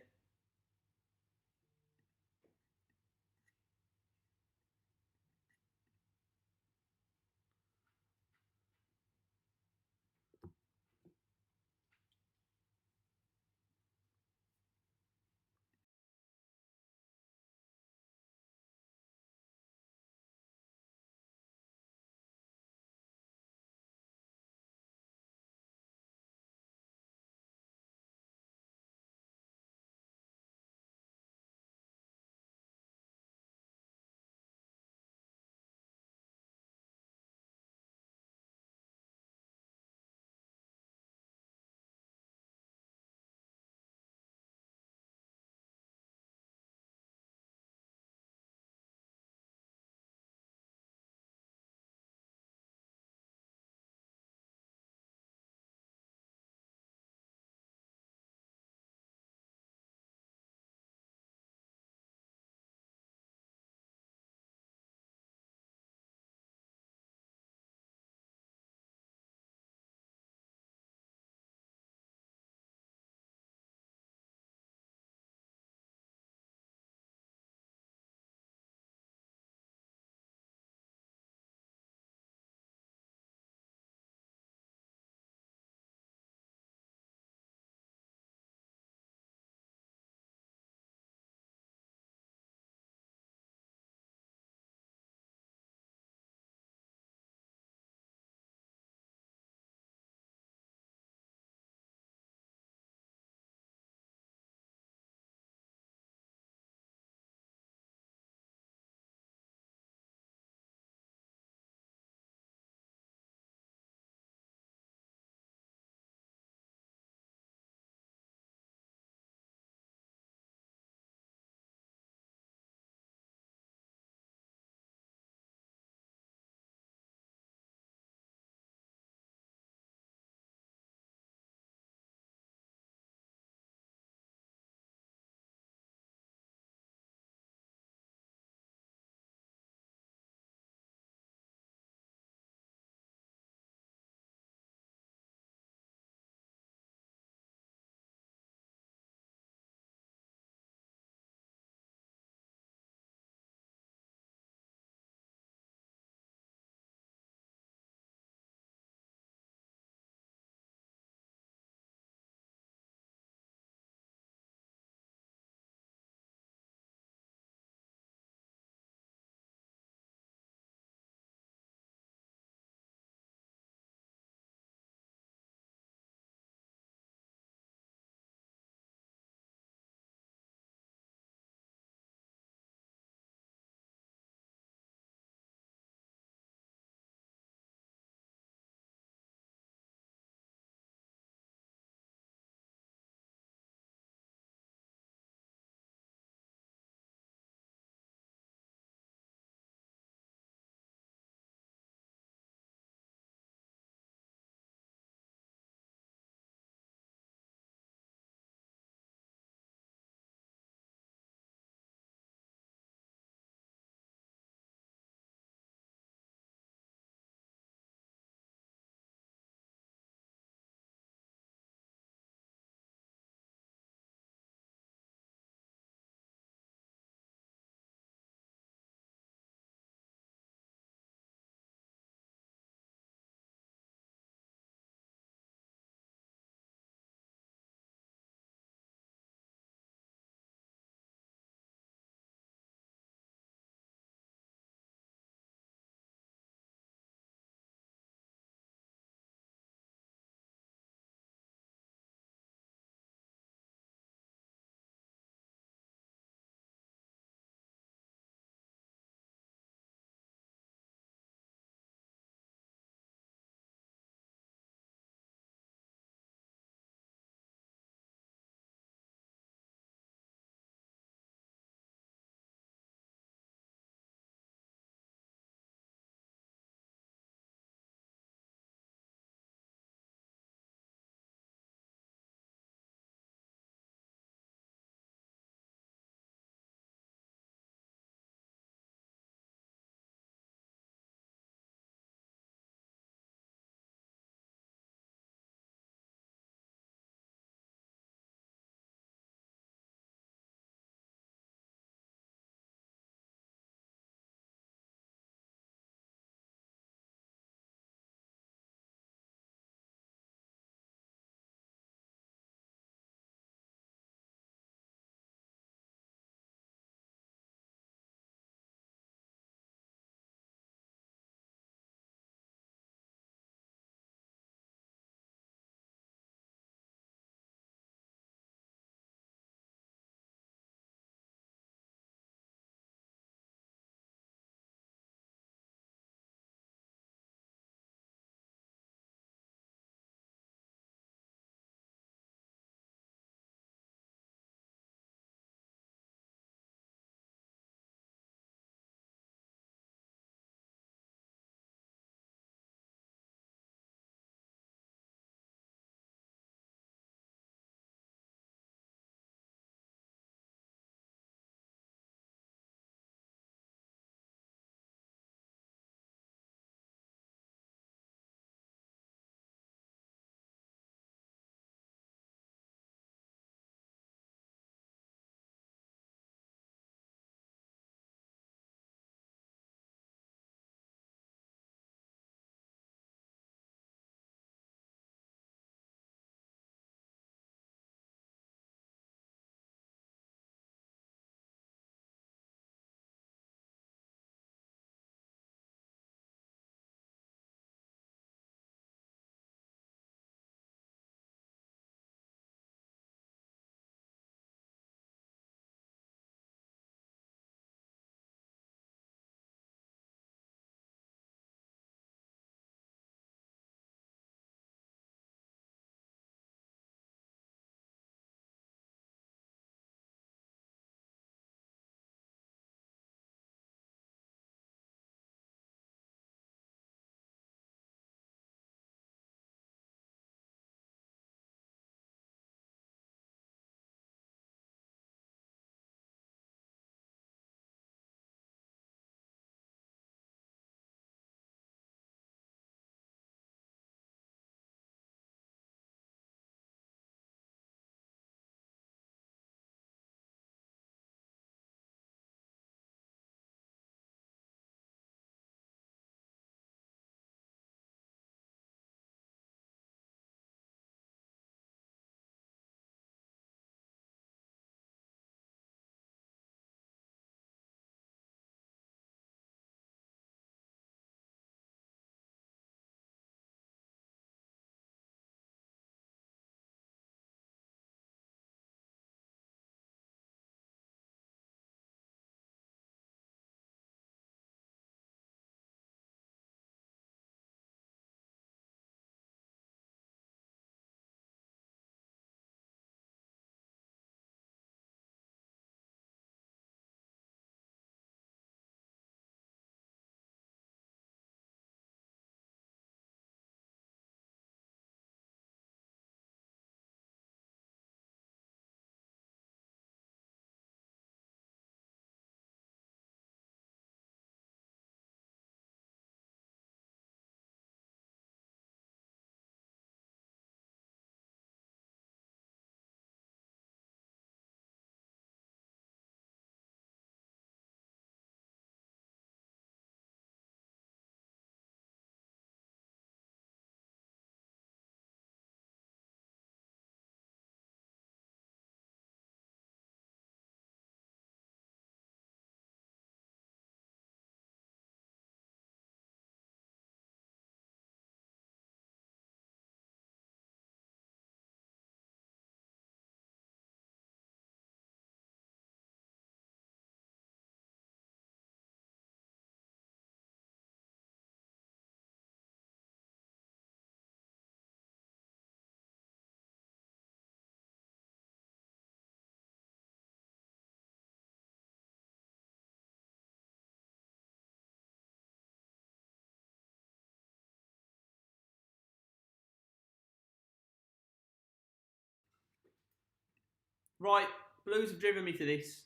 Right, Blues have driven me to this.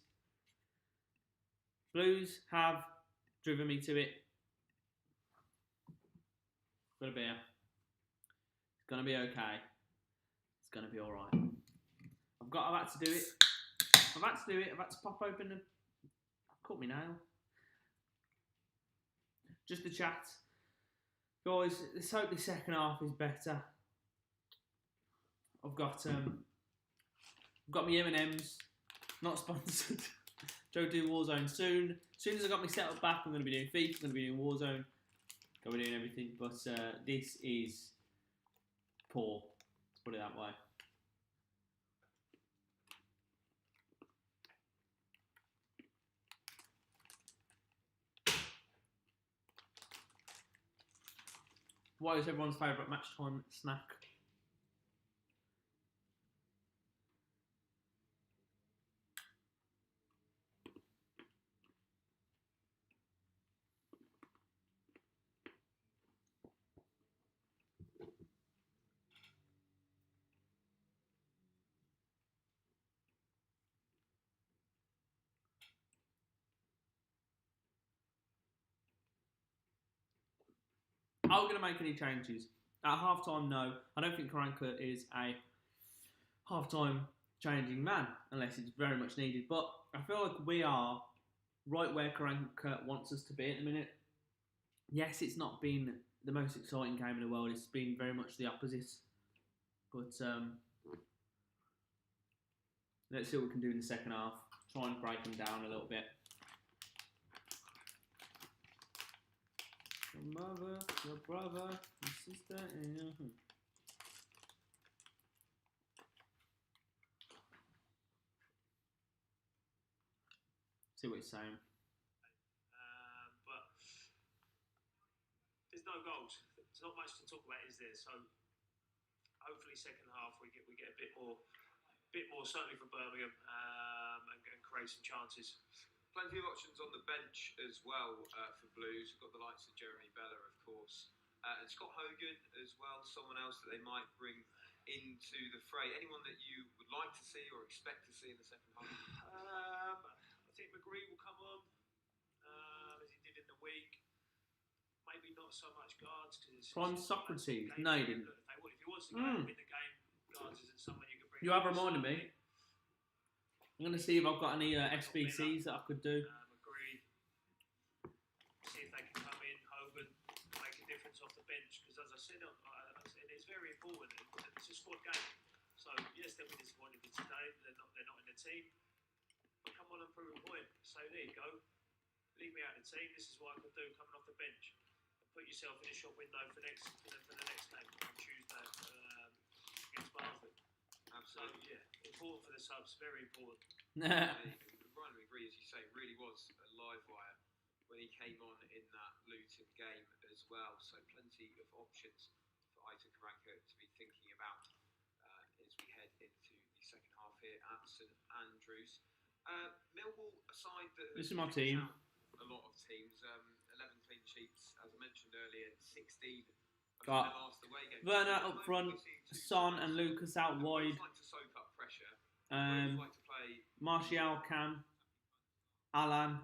Blues have driven me to it. Got a beer. It's gonna be okay. It's gonna be all right. I've had to do it. I've had to pop open the. Cut me nail. Just the chat, guys. Let's hope the second half is better. I've got my M&Ms. Not sponsored. Joe do Warzone soon. As soon as I got my setup back, I'm going to be doing FIFA. I'm going to be doing Warzone. Going to be doing everything. But this is poor. Let's put it that way. What is everyone's favourite match time snack? Are we going to make any changes? At half-time, no. I don't think Karanka is a half-time changing man, unless it's very much needed. But I feel like we are right where Karanka wants us to be at the minute. Yes, it's not been the most exciting game in the world. It's been very much the opposite. But let's see what we can do in the second half. Try and break them down a little bit. Your mother, your brother, your sister, and your... See what he's saying. But there's no goals. There's not much to talk about, is there? So hopefully, second half we get a bit more certainly for Birmingham, and create some chances. Plenty of options on the bench as well for Blues. We've got the likes of Jeremy Bella, of course, and Scott Hogan as well. Someone else that they might bring into the fray. Anyone that you would like to see or expect to see in the second half? I think McGree will come on as he did in the week. Maybe not so much guards because Prime Socrates. No, you didn't. If he wants to go and win the game, guards isn't someone you can bring. You have reminded me. I'm going to see if I've got any SBCs that I could do. McGree. See if they can come in. Hogan make a difference off the bench because, as I said, it's very important. It's a squad game. So yes, they'll be disappointed with today. They're not in the team. But come on and prove a point. So there you go. Leave me out of the team. This is what I can do coming off the bench. Put yourself in a shop window for the next game on Tuesday against Barnsley. Absolutely. So, yeah, important for the subs. Very important. Ryan McGree, as you say, really was a live wire when he came on in that Luton game as well. So plenty of options for Aitor Karanka to be thinking about as we head into the second half here at St Andrews. Millwall, a side that this is my team. A lot of teams, 11 clean sheets, as I mentioned earlier, 16. Got Werner up front, Son and Lucas out wide. Like to soak up pressure. Like to play Martial, Can, Alan,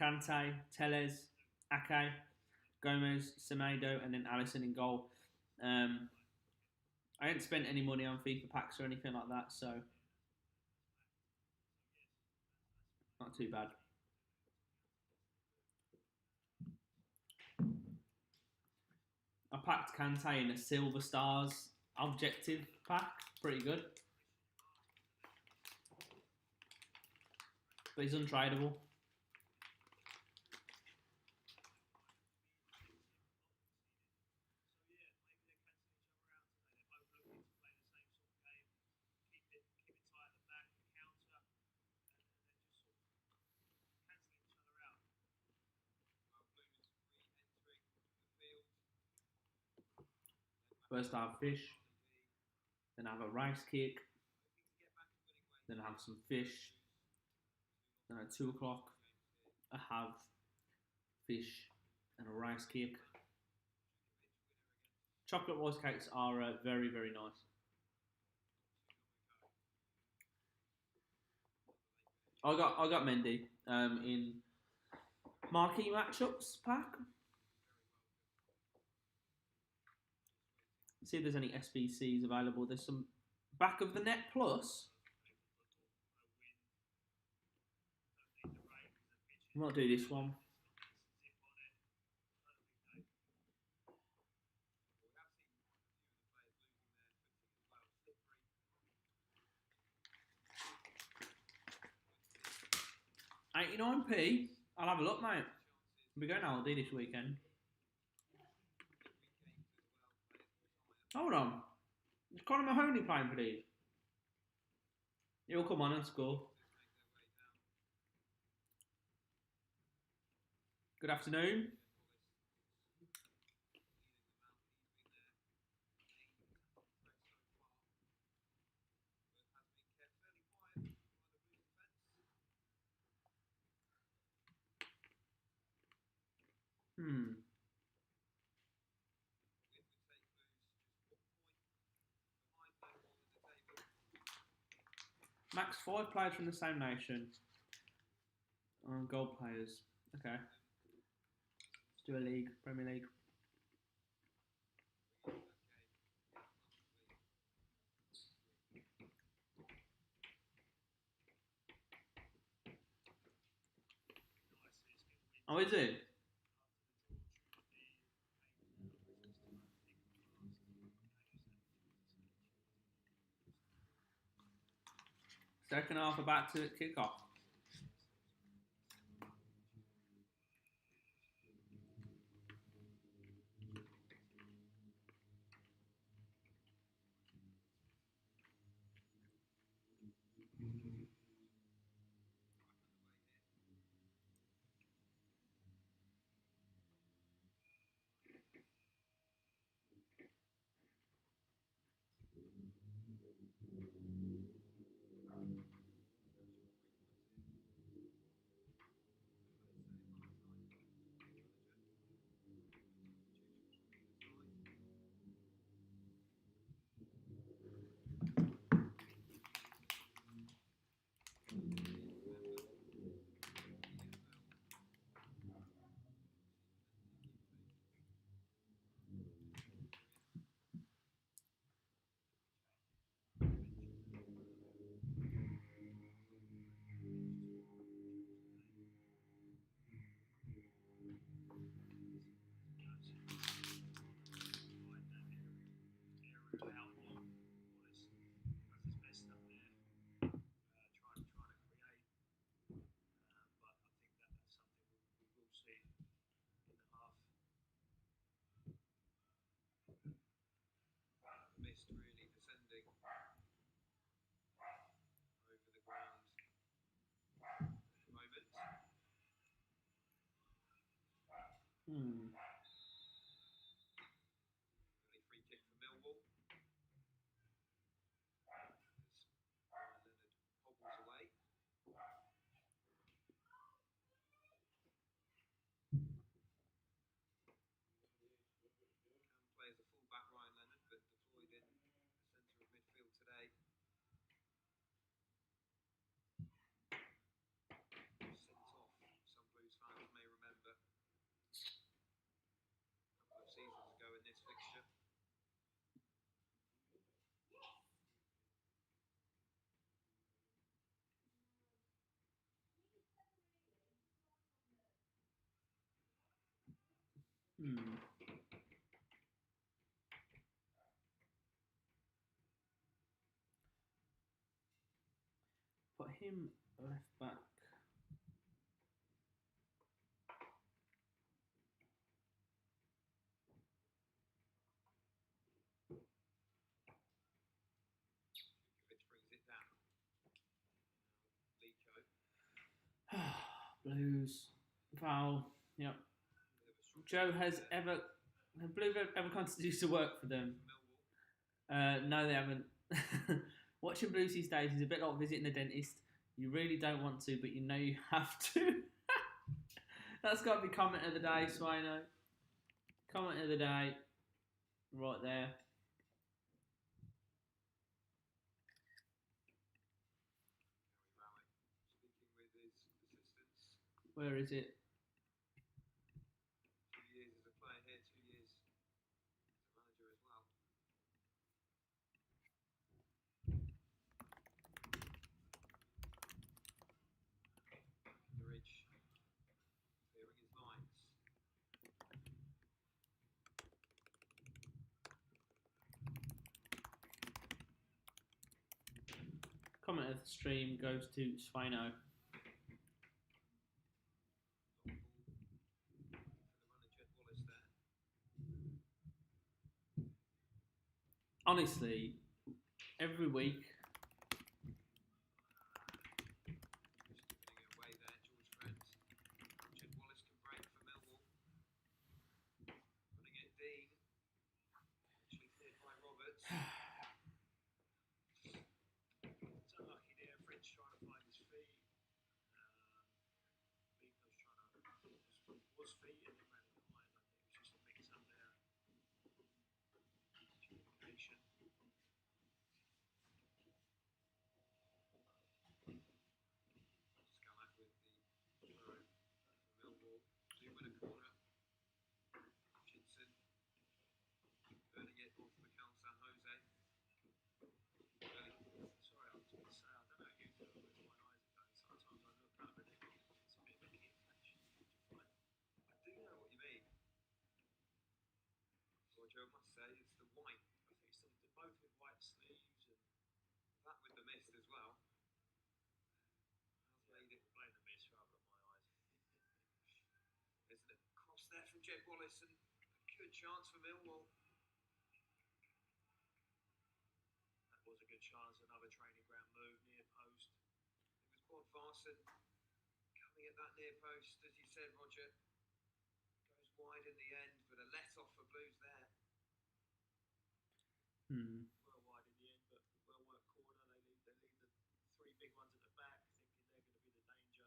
Kante, Tellez, Ake, Gomez, Semedo, and then Alisson in goal. I ain't spent any money on FIFA packs or anything like that, so not too bad. I packed Kante in a Silver Stars objective pack. Pretty good. But he's untradeable. First I have fish, then I have a rice cake, then I have some fish, then at 2 o'clock I have fish and a rice cake. Chocolate rice cakes are very, very nice. I got Mendy in marquee matchups pack. See if there's any SBCs available. There's some back of the net plus. I might do this one. £89p. I'll have a look, mate. We're going Aldi this weekend. Hold on. Is Conor Mahoney playing for these? He'll come on and score. Good afternoon. Max 5 players from the same nation. Gold players. Okay. Let's do a league, Premier League. Oh, is it? Second half about to kick off. Mist really descending over the ground at the moment. Early free kick for Millwall. As Ryan Leonard hobbles away. Can play as a fullback, Ryan Leonard, but deployed in the centre of midfield today. Sent off, some Blues fans may remember, a couple of seasons ago in this fixture. Put him left back. Brings it down. Blues. Foul. Yep. Joe has ever... Have Blue ever continued to work for them? No, they haven't. Watching Blues these days is a bit like visiting a dentist. You really don't want to, but you know you have to. That's got to be comment of the day, Swino. Comment of the day. Right there. Speaking with Where is it? 2 years as a player here, 2 years as a manager as well. The Ridge clearing his lines. Comment of the stream goes to Svino. Long ball for the runner, Jed Wallace there. Honestly, every week, Just giving it away there, George Friend. Jed Wallace can break for Millwall. Running it Dean. Actually cleared by Roberts. It's unlucky there. French trying to find his feet. Nico's trying to was feet and then ran it behind. I think it was just a mix up there. Communication. Scalak with the throw for Millwall. They win a corner. Hutchinson burning it off Mikel San Jose. Sorry, I was going to say, I don't know how you feel with my eyes are going. Sometimes I look up and it's a bit of a kit flash. What do you find? I do know what you mean. Joe must say it's the white. I think it's both with white sleeves and That with the mist as well. Has made it. blame the mist rather than my eyes. There's a cross there from Jed Wallace and a good chance for Millwall. That was a good chance. Another training ground move near post. It was Bod Varson coming at that near post, as you said, Roger. Goes wide in the end, but a let off for Blues there. Well wide in the end, but well worked corner. They leave the three big ones at the back, thinking they're going to be the danger.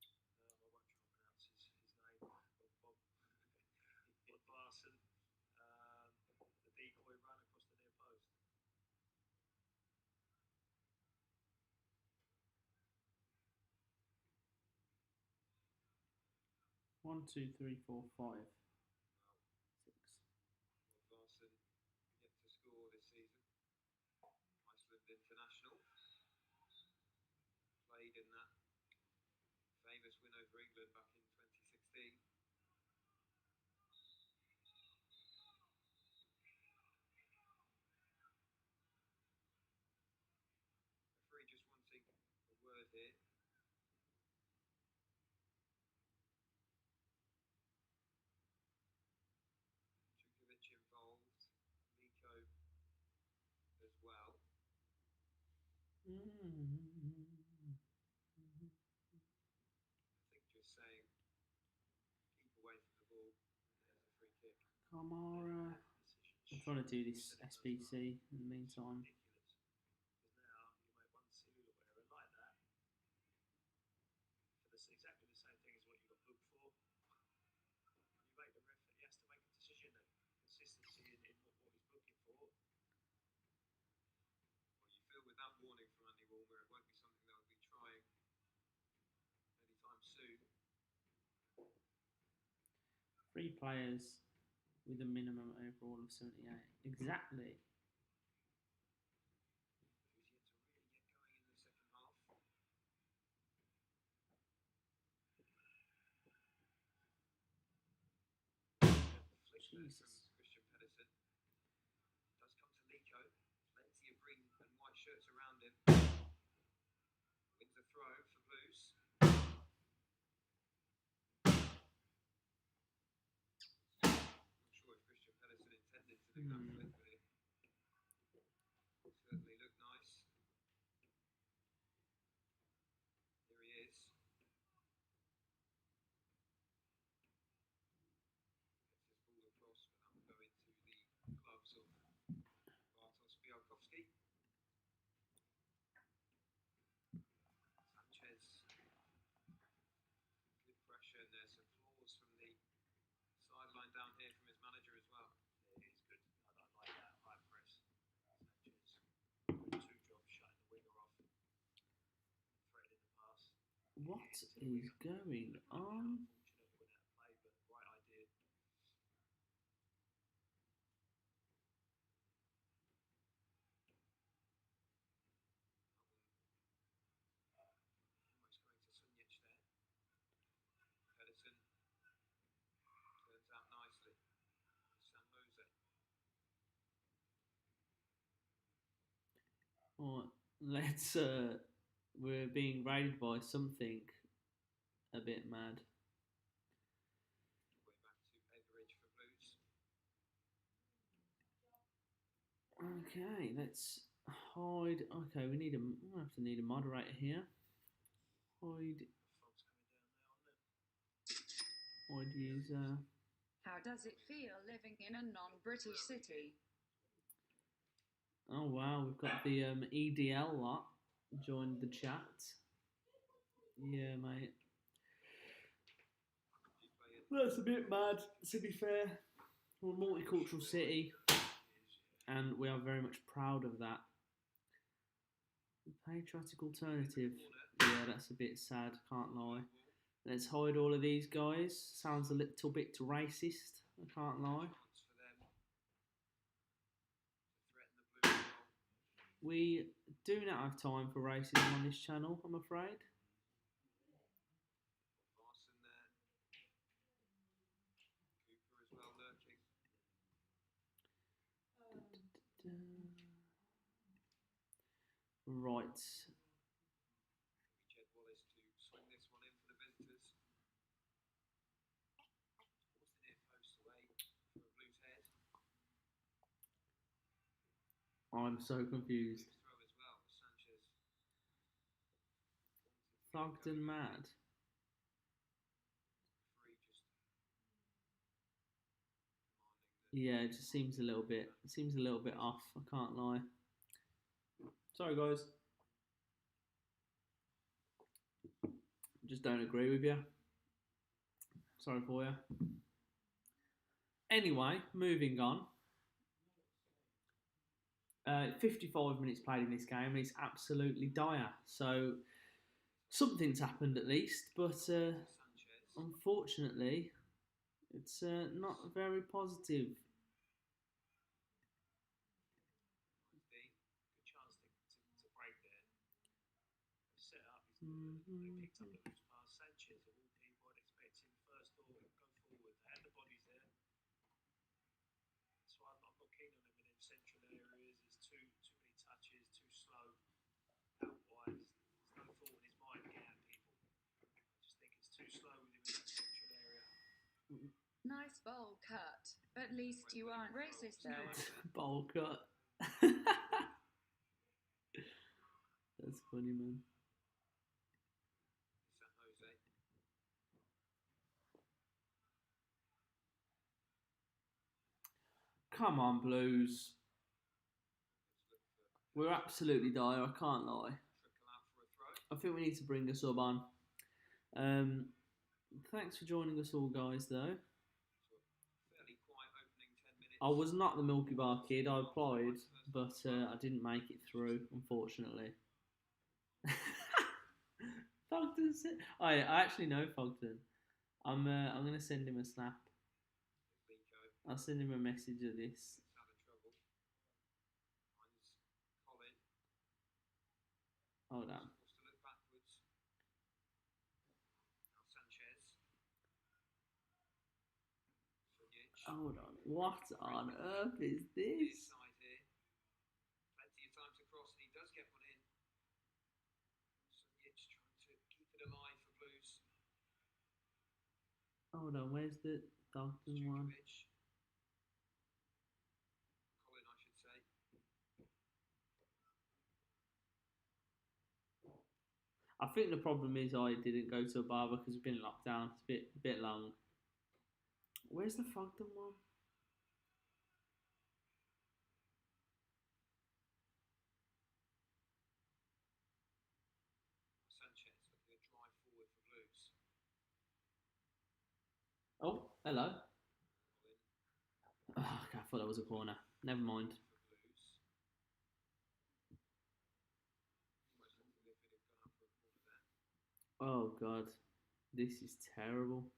I won't try and pronounce his name. Bob Varson. The decoy run across the near post. One, two, three, four, five, Wow. 6. Bod Varson yet to score this season. Iceland international. Played in that famous win over England back in 2016. Referee just wanting a word here. Djukovic involved, Nico as well. I think just saying keep away from the ball and there's a free kick. Kamara. I'm trying to do this SBC in the meantime. Ridiculous. Because now you make one silhouette error like that for exactly the same thing as what you got booked for. And you make the ref, he has to make a decision and consistency in what he's booking for. Well, you feel with that warning from Andy Walmer, it won't be something they'll be trying anytime soon. 3 players with a minimum overall of 78. Exactly. Who's yet to really get going in the second half. Flick there from Christian Pedersen. Does come to Lico. Plenty of green and white shirts around him. Wins the throw for Blues. Not sure if Christian Pedersen intended to do that flick, but it certainly looked nice. Here he is. Gets his ball across, but that will go into the gloves of Bartosz Białkowski. Sanchez. Good pressure, and there's some flaws from the sideline down here from his manager as well. Yeah, he's good. I like that high press. Sanchez. Good 2 jobs shutting the winger off and threatening the pass. What is going on? Unfortunate win out of play, but right idea. Almost going to Sunjic there. Pedersen turns out nicely. San Jose. Alright, let's we're being raided by something a bit mad. Way back to Etheridge for Blues. Okay, let's hide. Okay, we have to need a moderator here. Hide Fog's coming down now on them. hide user. How does it feel living in a non-British city? Oh wow, we've got the EDL lot joined the chat. Yeah, mate. That's a bit mad, to be fair. We're a multicultural city, and we are very much proud of that. The patriotic alternative. Yeah, that's a bit sad, can't lie. Let's hide all of these guys. Sounds a little bit racist, I can't lie. We do not have time for racism on this channel, I'm afraid. Larson there. Cooper as well lurking. Right. Jed Wallace to swing this one in for the visitors. Towards the near post away for a Blues head. I'm so confused. Blues throw as well. Sanchez. Thugged and mad. Free just commanding the Yeah, it just seems a little bit off, I can't lie. Sorry guys. Just don't agree with you. Sorry for you. Anyway, moving on. 55 minutes played in this game and it's absolutely dire. So something's happened at least, but Sanchez. unfortunately it's not very positive. Good chance to break there. Set up. They picked up the loose pass. Sanchez, of all people, I'd expect him first thought go forward. They had the bodies there. That's why I'm not keen on him in them central areas. There's too many touches, too slow out wide. There's no thought in his mind to get at people. I just think it's too slow with him in that central area. Nice bowl cut. At least you aren't racist though. Bowl cut. That's funny, man. San Jose. Come on, Blues. Let's look for We're absolutely dire, I can't lie. trickle out for a throw. I think we need to bring a sub on. Thanks for joining us all, guys, though. So fairly quiet opening 10 minutes. I was not the Milky Bar kid. I applied, but I didn't make it through, unfortunately. Fogden said, I actually know Fogden. I'm gonna send him a snap. BCFC I'll send him a message of this. out of trouble. Finds Colin. Hold on. Forced to look backwards. Now Sanchez. Sunjic. Hold on. What on earth is His this? side here. Plenty of time to cross, and he does get one in. Sunjic trying to keep it alive for Blues. Hold on. Where's the Dalton one? Jukovic. Colin, I should say. I think the problem is I didn't go to a barber because we've been locked down. It's a bit long. Where's the Fogden one? Sanchez looking to drive forward for Blues. Oh, hello. Colin Oh, okay, I thought that was a corner. Never mind. for Blues. Almost looked as if it had gone up for a corner there. Oh God, this is terrible.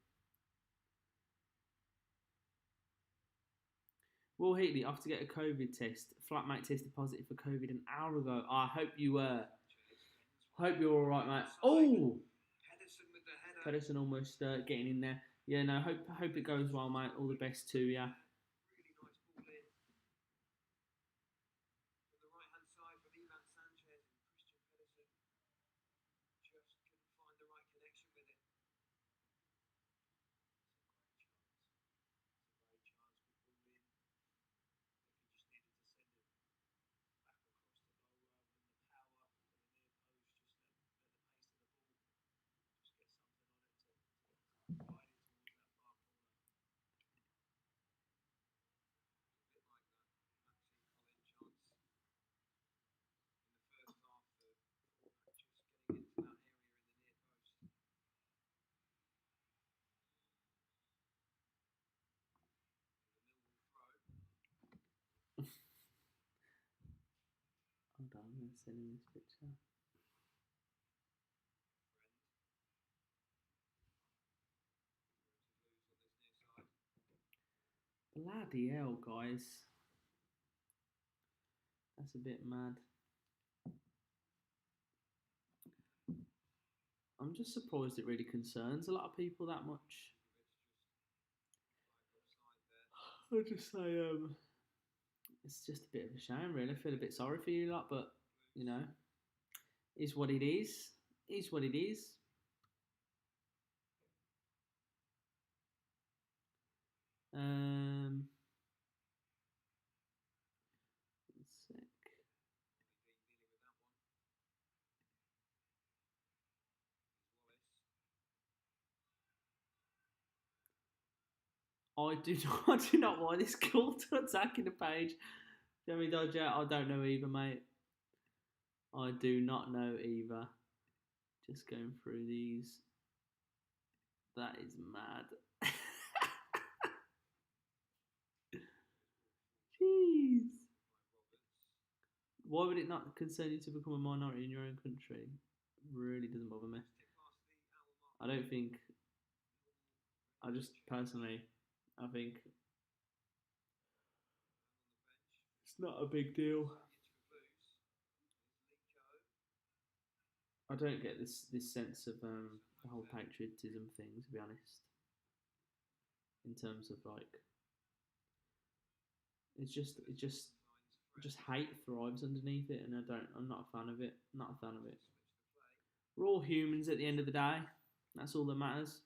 Will Heatley off to get a COVID test. Flatmate tested positive for COVID an hour ago. I hope you were. Hope you're all right, mate. Oh, Pedersen with the header. Pedersen almost getting in there. Yeah, no, hope it goes well, mate. All the best to you. Really nice ball in. From the right-hand side from Ivan Sanchez and Christian Pedersen. Just couldn't find the right connection with it. It's a great chance. Good ball in. I think he just needed to send it back across the goal rather than the power to the near post. Just let the pace of the ball just get something on it to guide it towards that far corner. A bit like that Maxi Colin chance in the first half for just getting into that area in the near post. The Millwall throw. Hold on, I'm going to send him this picture. Friend. To lose on this near side. Bloody hell, guys. That's a bit mad. I'm just surprised it really concerns a lot of people that much. I'll just say, it's just a bit of a shame, really. I feel a bit sorry for you lot, but, you know, is what it is. Is what it is. One sec. Dealing with that one. Wallace. I do not want this call to attacking the page. Jeremy Dodger, I don't know either, mate. I do not know either. Just going through these. That is mad. Jeez. Why would it not concern you to become a minority in your own country? Really doesn't bother me. I don't think. I just personally, I think it's not a big deal. I don't get this sense of the whole patriotism thing, to be honest. In terms of like, it's just hate thrives underneath it, and I'm not a fan of it. Not a fan of it. We're all humans at the end of the day. That's all that matters.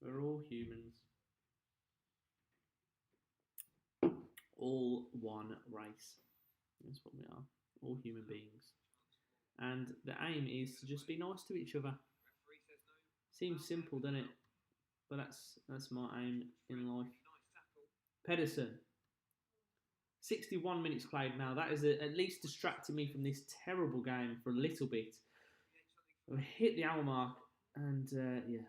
We're all humans. All one race. That's what we are. All human beings. And the aim is to just be nice to each other. Seems simple, doesn't it? But that's my aim in life. Pedersen. 61 minutes played now. That is at least distracting me from this terrible game for a little bit. We hit the hour mark, and yeah,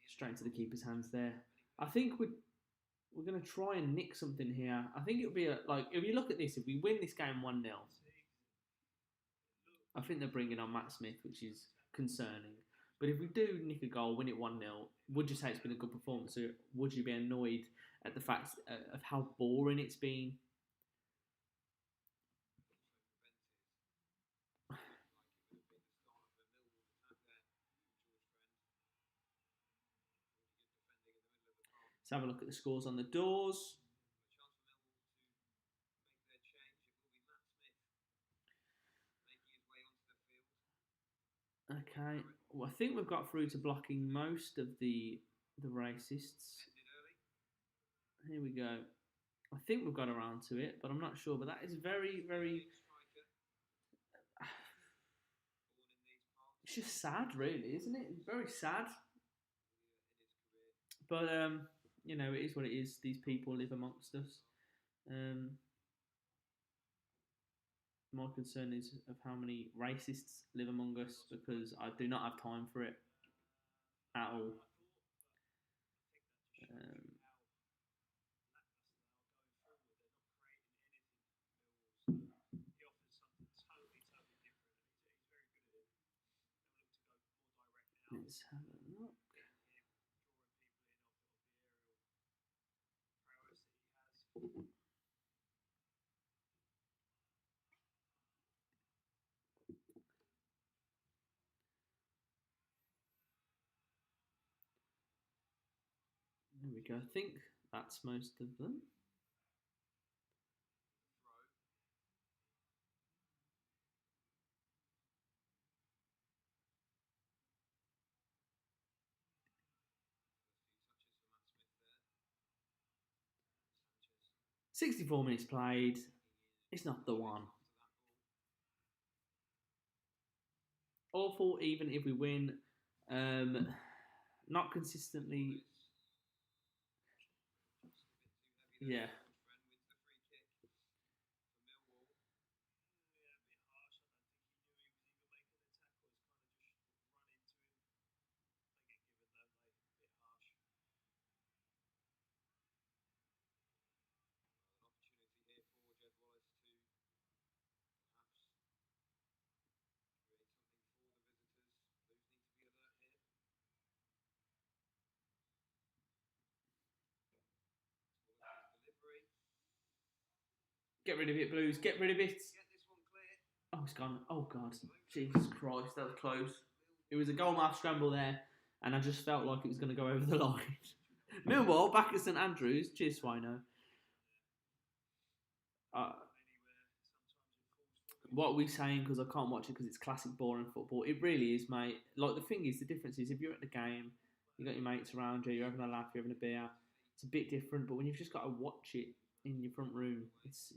straight into the keeper's hands there. I think we're going to try and nick something here. I think it'll be like, if you look at this, if we win this game 1-0, I think they're bringing on Matt Smith, which is concerning. But if we do nick a goal, win it 1-0, would you say it's been a good performance, or would you be annoyed at the fact of how boring it's been? Let's have a look at the scores on the doors. Okay, well, I think we've got through to blocking most of the racists. Here we go. I think we've got around to it, but I'm not sure. But that is very, very... It's just sad, really, isn't it? It's very sad. But, you know, it is what it is. These people live amongst us. My concern is of how many racists live among us, because I do not have time for it at all. Let's have a look. him drawing people in off the aerial prowess that he has. There we go. I think that's most of them. Throw. A few touches for Matt Smith there. Sanchez 64 minutes played. It's not the one. after that ball. Awful, even if we win. Not consistently. Just a bit too heavy there. Yeah. Friend wins the free kick for Millwall. Yeah, a bit harsh. I don't think he knew he was even making the tackle. It's kind of just run into him. They get given, don't they? A bit harsh. An opportunity here for Jed Wallace to perhaps create something for the visitors. Blues need to be alert here. Wallace's delivery. Get rid of it, Blues. Get rid of it. Get this one clear. Oh, it's gone. Oh, God. Jesus Christ, that was close. It was a goal mouth scramble there, and I just felt like it was going to go over the line. Millwall, back at St Andrews. Cheers, Swino. Anywhere, sometimes it falls for them. What are we saying? Because I can't watch it because it's classic boring football. It really is, mate. Like, the thing is, the difference is if you're at the game, you got your mates around you, you're having a laugh, you're having a beer. It's a bit different, but when you've just got to watch it in your front room, it's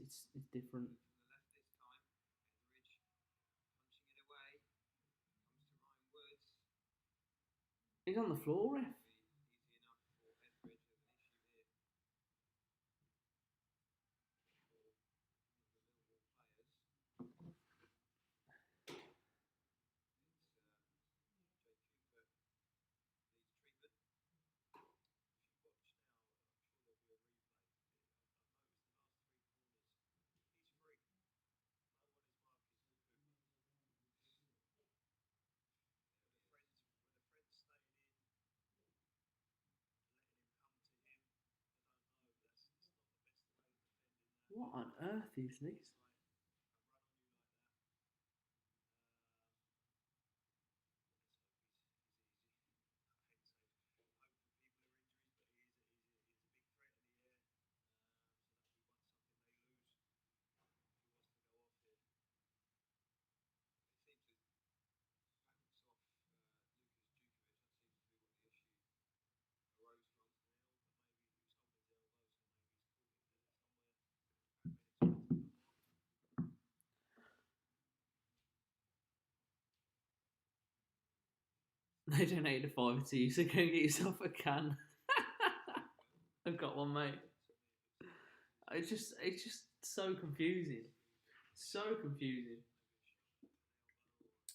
different. From the left this time. Etheridge punching it away. Comes to Ryan Woods. He's on the floor, ref. Easy enough for Etheridge. There's an issue here for the Millwall players. It's Jay Cooper needs treatment. If you watch now, I'm sure there'll be a replay. I've noticed the last three corners, he's free. No one is marking Cuckoo. When a friend's staying in and letting him come to him, I don't know. It's not the best way of defending that. What on earth is this? It's like a run on you like that. Let's hope he's easy. I hate to say hope for people who are injuries, but he's a big threat in the air. So that'll be something they lose if he was to go off here. It seems to bounce off Lucas Djukovic. That seems to be what the issue arose from. Elbow, maybe he was holding his elbow, so maybe he's caught it there somewhere. Ready to come on. They donated a fiver to you, so go and get yourself a can. I've got one, mate. It's just so confusing. So confusing.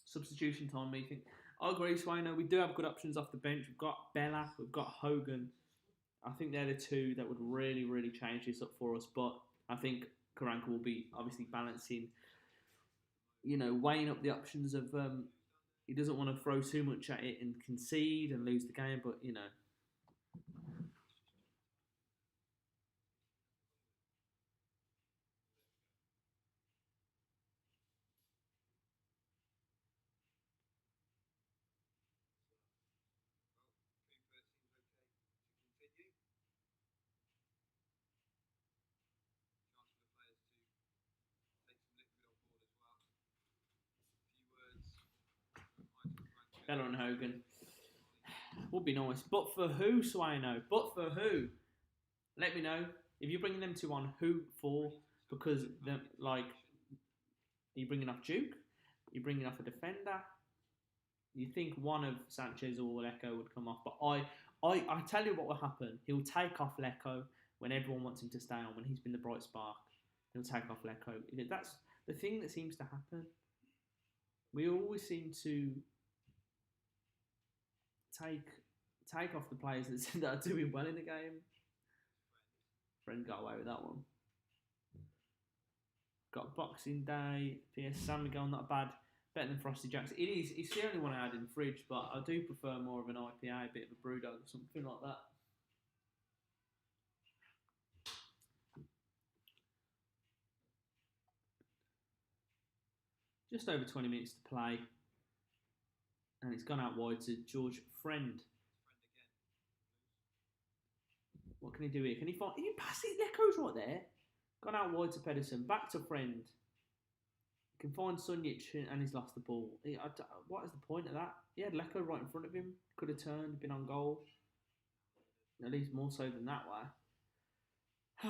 Substitution time meeting. I agree, Swino. We do have good options off the bench. We've got Bella, we've got Hogan. I think they're the two that would really, really change this up for us. But I think Karanka will be obviously balancing, weighing up the options of he doesn't want to throw too much at it and concede and lose the game, but Well, Cooper seems okay to continue. Chance for the players to take some liquid on board as well. A few words from Michael Karanka. Bella and Hogan would be nice. But for who, Swino? But for who? Let me know. If you're bringing them two on, who for? Because, are you bringing off Duke? You're bringing off a defender? You think one of Sanchez or Lecco would come off. But I tell you what will happen. He'll take off Lecco when everyone wants him to stay on, when he's been the bright spark. He'll take off Lecco. That's the thing that seems to happen. We always seem to take off the players that are doing well in the game. Friend got away with that one. Got Boxing Day, PS San Miguel, not a bad better than Frosty Jacks. It is. It's the only one I had in the fridge, but I do prefer more of an IPA, a bit of a Brewdog or something like that. Just over 20 minutes to play. And it's gone out wide to George Friend. What can he do here? Can he find... Can you pass it? Leko's right there. Gone out wide to Pedersen. Back to Friend. He can find Sunjic and he's lost the ball. What is the point of that? He had Leko right in front of him. Could have turned, been on goal. At least more so than that way.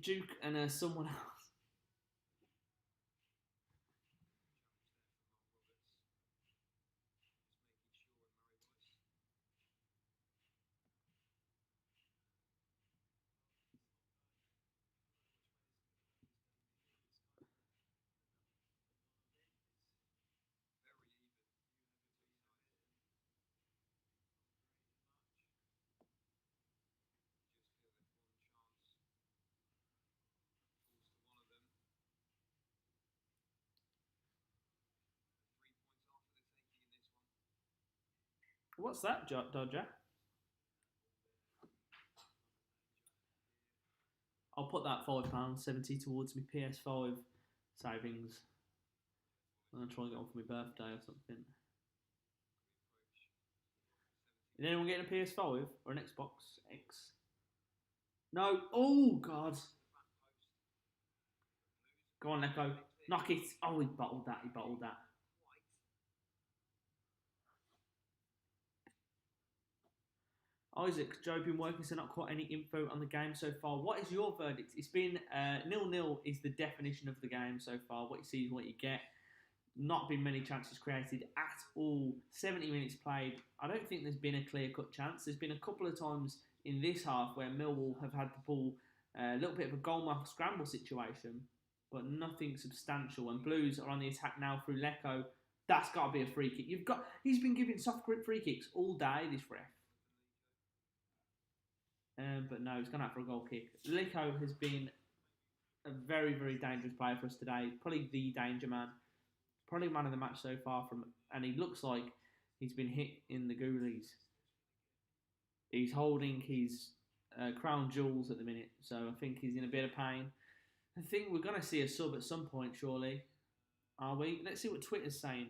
Duke and someone else. What's that, Dodger? I'll put that £5.70 towards my PS5 savings. I'm going to try and get one for my birthday or something. Is anyone getting a PS5 or an Xbox X? No. Oh, God. Go on, Leko. Knock it. Oh, he bottled that. He bottled that. Isaac, Joe, been working, so not quite any info on the game so far. What is your verdict? It's been 0-0 is the definition of the game so far. What you see is what you get. Not been many chances created at all. 70 minutes played. I don't think there's been a clear-cut chance. There's been a couple of times in this half where Millwall have had the ball, a little bit of a goal-mark scramble situation, but nothing substantial. And Blues are on the attack now through Leko. That's got to be a free kick. He's been giving soft grip free kicks all day, this ref. But no, he's gone out for a goal kick. Leko has been a very, very dangerous player for us today. Probably the danger man. Probably man of the match so far. And he looks like he's been hit in the goalies. He's holding his crown jewels at the minute. So I think he's in a bit of pain. I think we're going to see a sub at some point, surely. Are we? Let's see what Twitter's saying.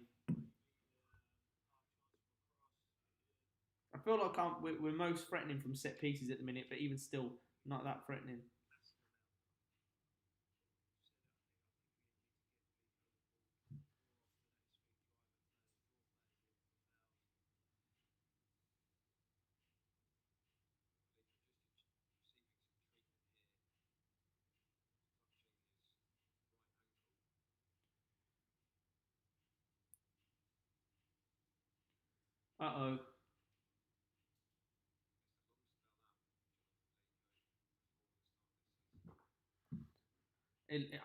I feel like we're most threatening from set pieces at the minute, but even still, not that threatening. Uh-oh.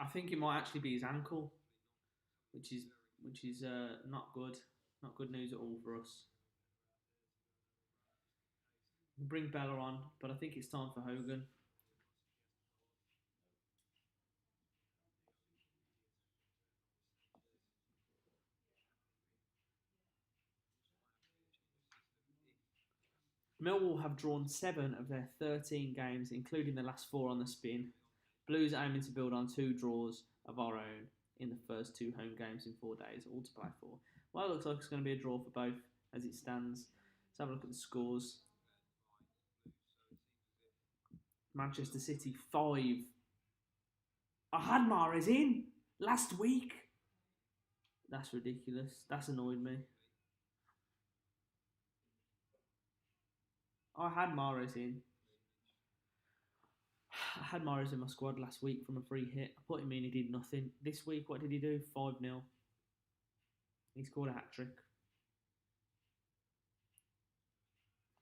I think it might actually be his ankle, which is not good. Not good news at all for us. We'll bring Bella on, but I think it's time for Hogan. Millwall have drawn 7 of their 13 games, including the last 4 on the spin. Blues aiming to build on 2 draws of our own in the first 2 home games in 4 days, all to play for. Well, it looks like it's going to be a draw for both as it stands. Let's have a look at the scores. Manchester City 5. I had Mahrez in last week. That's ridiculous. That's annoyed me. I had Mahrez in. I had Mahrez in my squad last week from a free hit. I put him in, he did nothing. This week, what did he do? 5-0. He scored a hat-trick.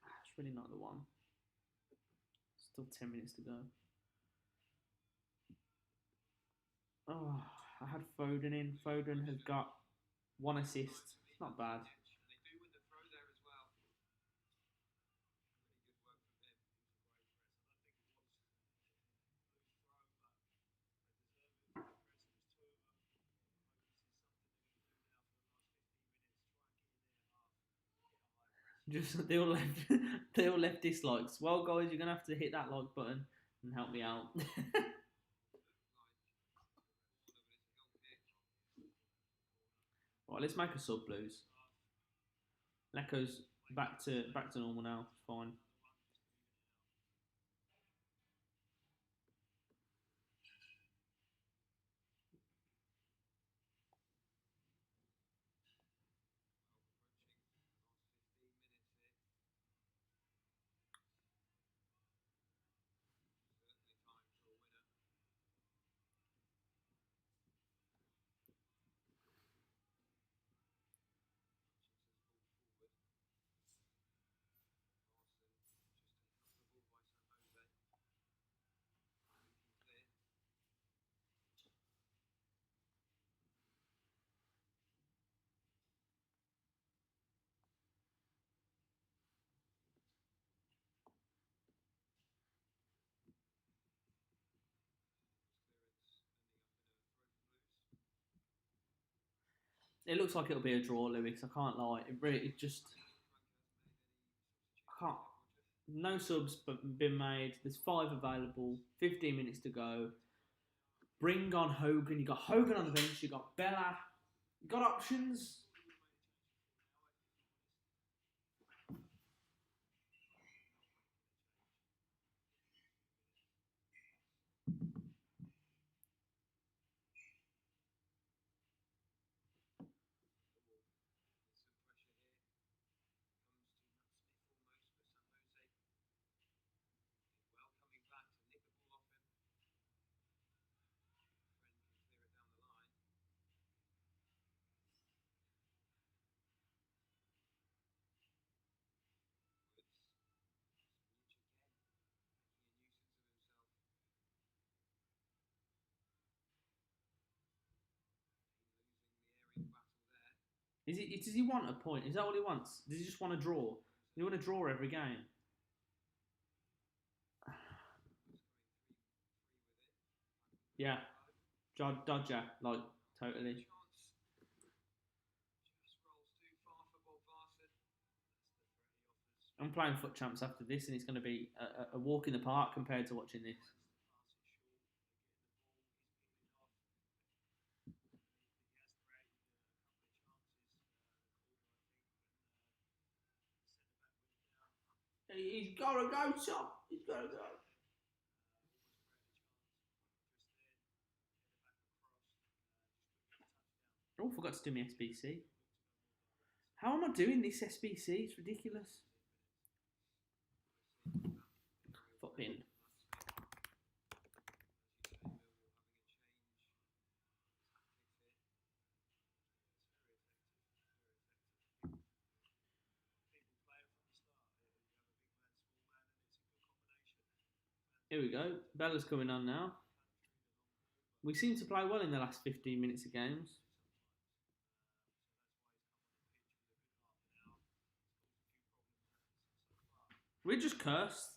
That's really not the one. Still 10 minutes to go. Oh, I had Foden in. Foden has got 1 assist. It's not bad. Just they all left. They all left dislikes. Well, guys, you're gonna have to hit that like button and help me out. Looks like corner, but it's a goal kick. Right, let's make a sub, Blues. Lecco's back to normal now. It's fine. Well, approaching the last 15 minutes here. Certainly time for a winner. Hutchinson's ball forward. Larson just taken off the ball by San Jose. Looking clear. Clearance ending up in a throw for Blues. It looks like it'll be a draw, Lewis. I can't lie. It just Frank hasn't made any substitutions. I can't. No subs been made. There's 5 available. 15 minutes to go. Bring on Hogan. You got Hogan on the bench. You got Bella. You got options. There's some pressure here. Comes to Matt Smith almost, but San Jose did well coming back to nick the ball off him. Friend can clear it down the line. Woods. Speech again, making a nuisance of himself. Losing the aerial battle there. Does he want a point? Is that all he wants? Does he just want to draw? Does he want to draw every game? Scoring 3 with it. Yeah. Dodger, like, totally. Chance. Just rolls too far for Bob Larson. That's the threat he offers. I'm playing foot champs after this, and it's going to be a walk in the park compared to watching this. Pass it short. They're getting the ball. He's picking it off. He has created a couple of chances. The corner, I think, when the centre back went down. He's got to go, Tom. He's got to go. Almost created a chance. Just then, header back across. Just couldn't get a touchdown. Oh, forgot to do my SBC. How am I doing this SBC? It's ridiculous. Foot bin. Here we go. Bella's coming on now. We seem to play well in the last 15 minutes of games. We're just cursed.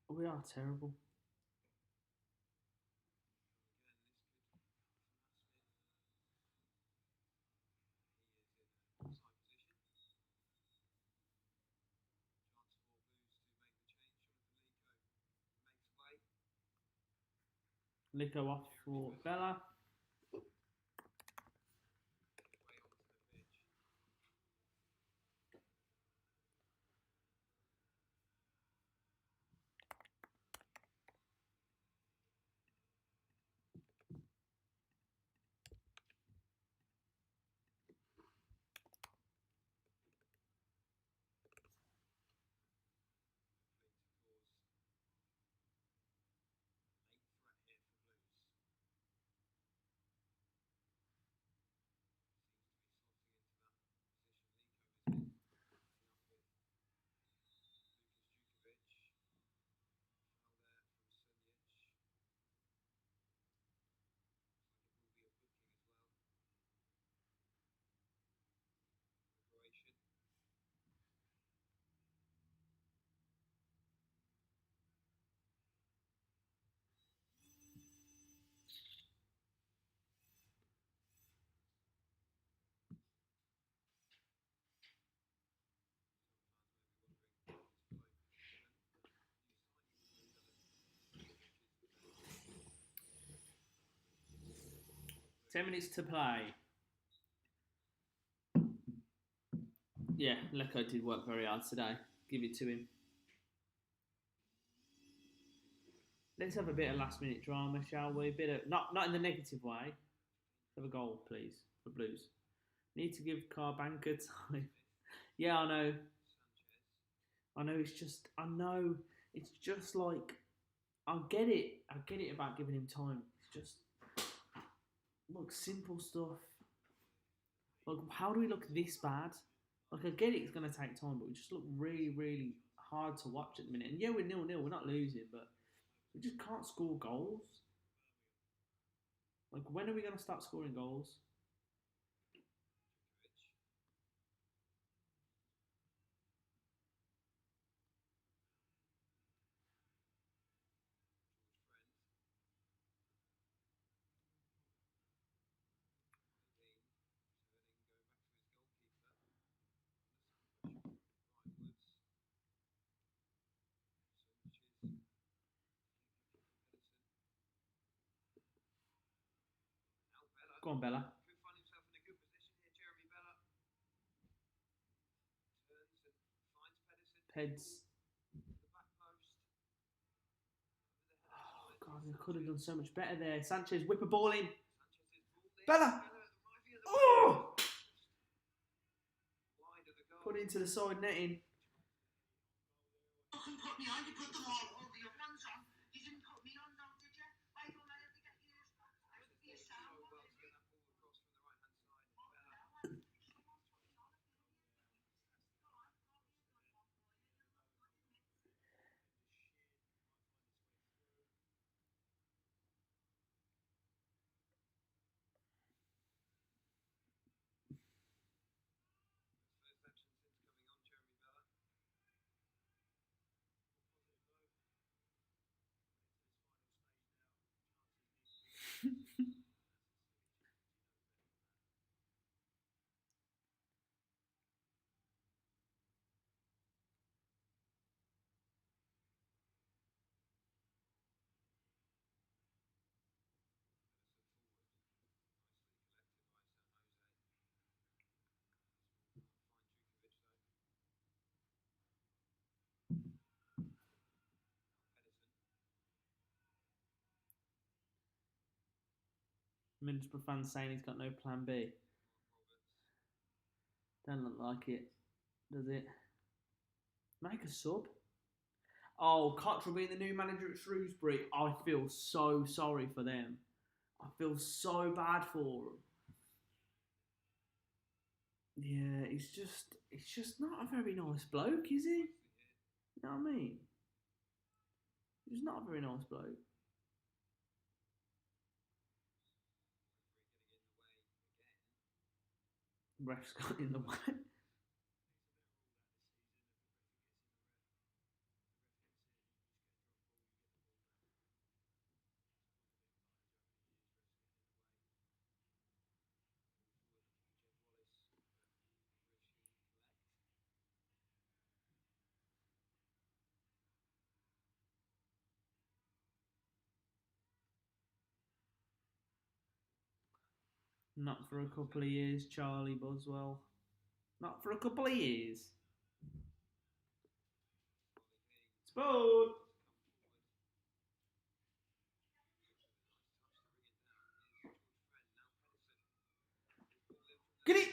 We are terrible. Again, this could come from Matt Smith. He is in a side position. Chance for Blues to make the change. Jonathan Lico makes way. Lico off for Bella. Way onto the pitch. 10 minutes to play. Yeah, Lecco did work very hard today. Give it to him. Let's have a bit of last minute drama, shall we? Bit of not in the negative way. Have a goal, please, for Blues. Need to give Carbanker time. Yeah, I know. I know. It's just like I get it about giving him time. It's just look simple stuff. Like, how do we look this bad? Like, I get it's going to take time, but we just look really, really hard to watch at the minute. And yeah, we're 0-0. We're not losing, but we just can't score goals. Like, when are we going to start scoring goals? Go on, Bella. Could find himself in a good position here, Jeremy Bella. Turns and finds Pedersen. Peds. The back post. Oh, God, we could have done so much better there. Sanchez, whip a ball in. Sanchez's ball in. Bella! Oh! Wide of the goal. Put it into the side netting. You can put me on, you put the ball over your hands on. You didn't put me on, though, did you? I don't know how to get used to it. I should be a sound. So well to get that ball across from the right hand side. Bella. First action since coming on, Jeremy Bella. Middlesbrough fans saying he's got no plan B. Don't look like it, does it? Make a sub. Oh, Cottrell being the new manager at Shrewsbury. I feel so sorry for them. I feel so bad for them. Yeah, he's just not a very nice bloke, is he? You know what I mean? He's not a very nice bloke. Ref's got in the way. Not for a couple of years, Charlie Buswell. Not for a couple of years. Spode! Get it!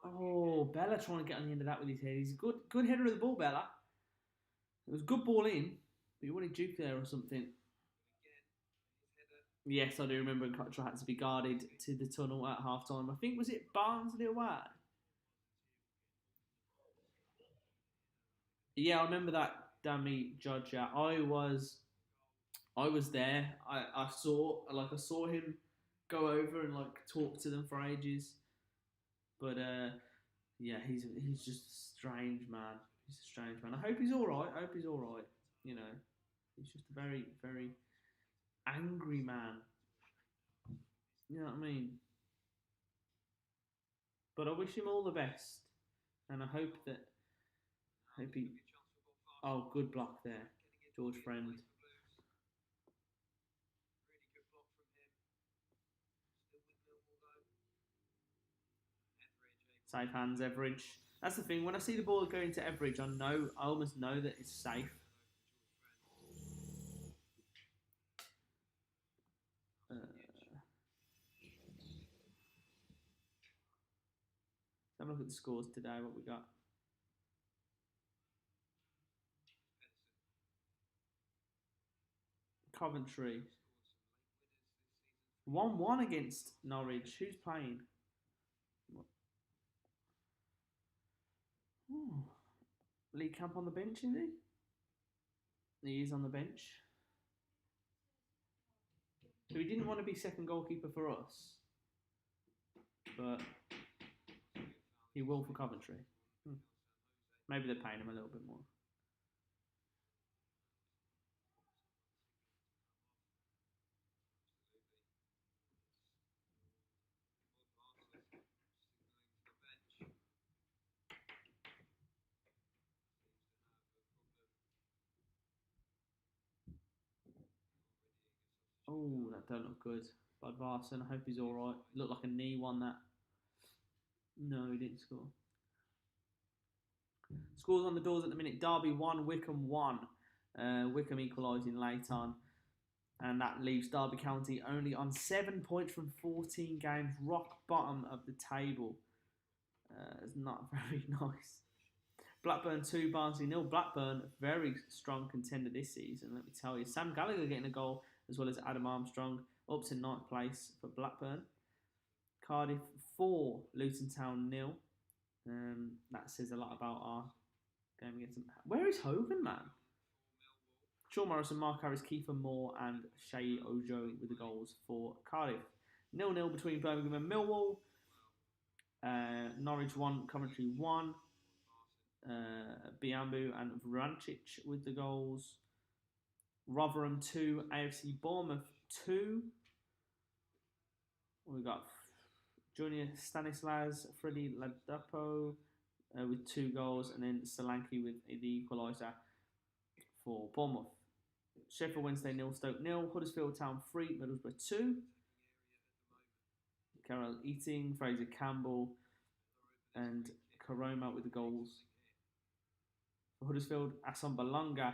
Oh, Bella trying to get on the end of that with his head. He's a good header of the ball, Bella. It was a good ball in, but you wanted Duke there or something. Yes, I do remember Cottrell had to be guarded to the tunnel at half time. I think, was it Barnsley away? Yeah, I remember that dummy judge. I was there. I saw him go over and like talk to them for ages. But yeah, he's just a strange man. He's a strange man. I hope he's all right. You know, he's just a very, very angry man. You know what I mean? But I wish him all the best, and I hope he. Oh, good block there, George Friend. Safe hands, Everidge. That's the thing. When I see the ball going to Everidge, I almost know that it's safe. Have a look at the scores today. What we got? Coventry 1-1 against Norwich. Who's playing? Ooh. Lee Camp on the bench, is he? He is on the bench. So he didn't want to be second goalkeeper for us, but he will for Coventry. Maybe they're paying him a little bit more. Oh, that don't look good. Budvarsson, I hope he's alright. Looked like a knee one, that. No, he didn't score. Scores on the doors at the minute. Derby 1, Wickham 1. Wickham equalising late on. And that leaves Derby County only on 7 points from 14 games. Rock bottom of the table. It's not very nice. Blackburn 2, Barnsley 0. Blackburn, a very strong contender this season, let me tell you. Sam Gallagher getting a goal, as well as Adam Armstrong, up to 9th place for Blackburn. Cardiff 4, Luton Town 0. That says a lot about our game against them. Where is Hogan, man? Sean Morrison, Mark Harris, Kiefer Moore, and Shay Ojo with the goals for Cardiff. 0-0 between Birmingham and Millwall. Norwich 1, Coventry 1. Biambu and Vrancic with the goals. Rotherham 2, AFC Bournemouth 2. We've got Junior Stanislas, Freddie Ladapo with 2 goals, and then Solanke with the equaliser for Bournemouth. Sheffield Wednesday 0, Stoke 0, Huddersfield Town 3, Middlesbrough 2. Carol Eating, Fraser Campbell, and Karoma with the goals. For Huddersfield, Asan Balanga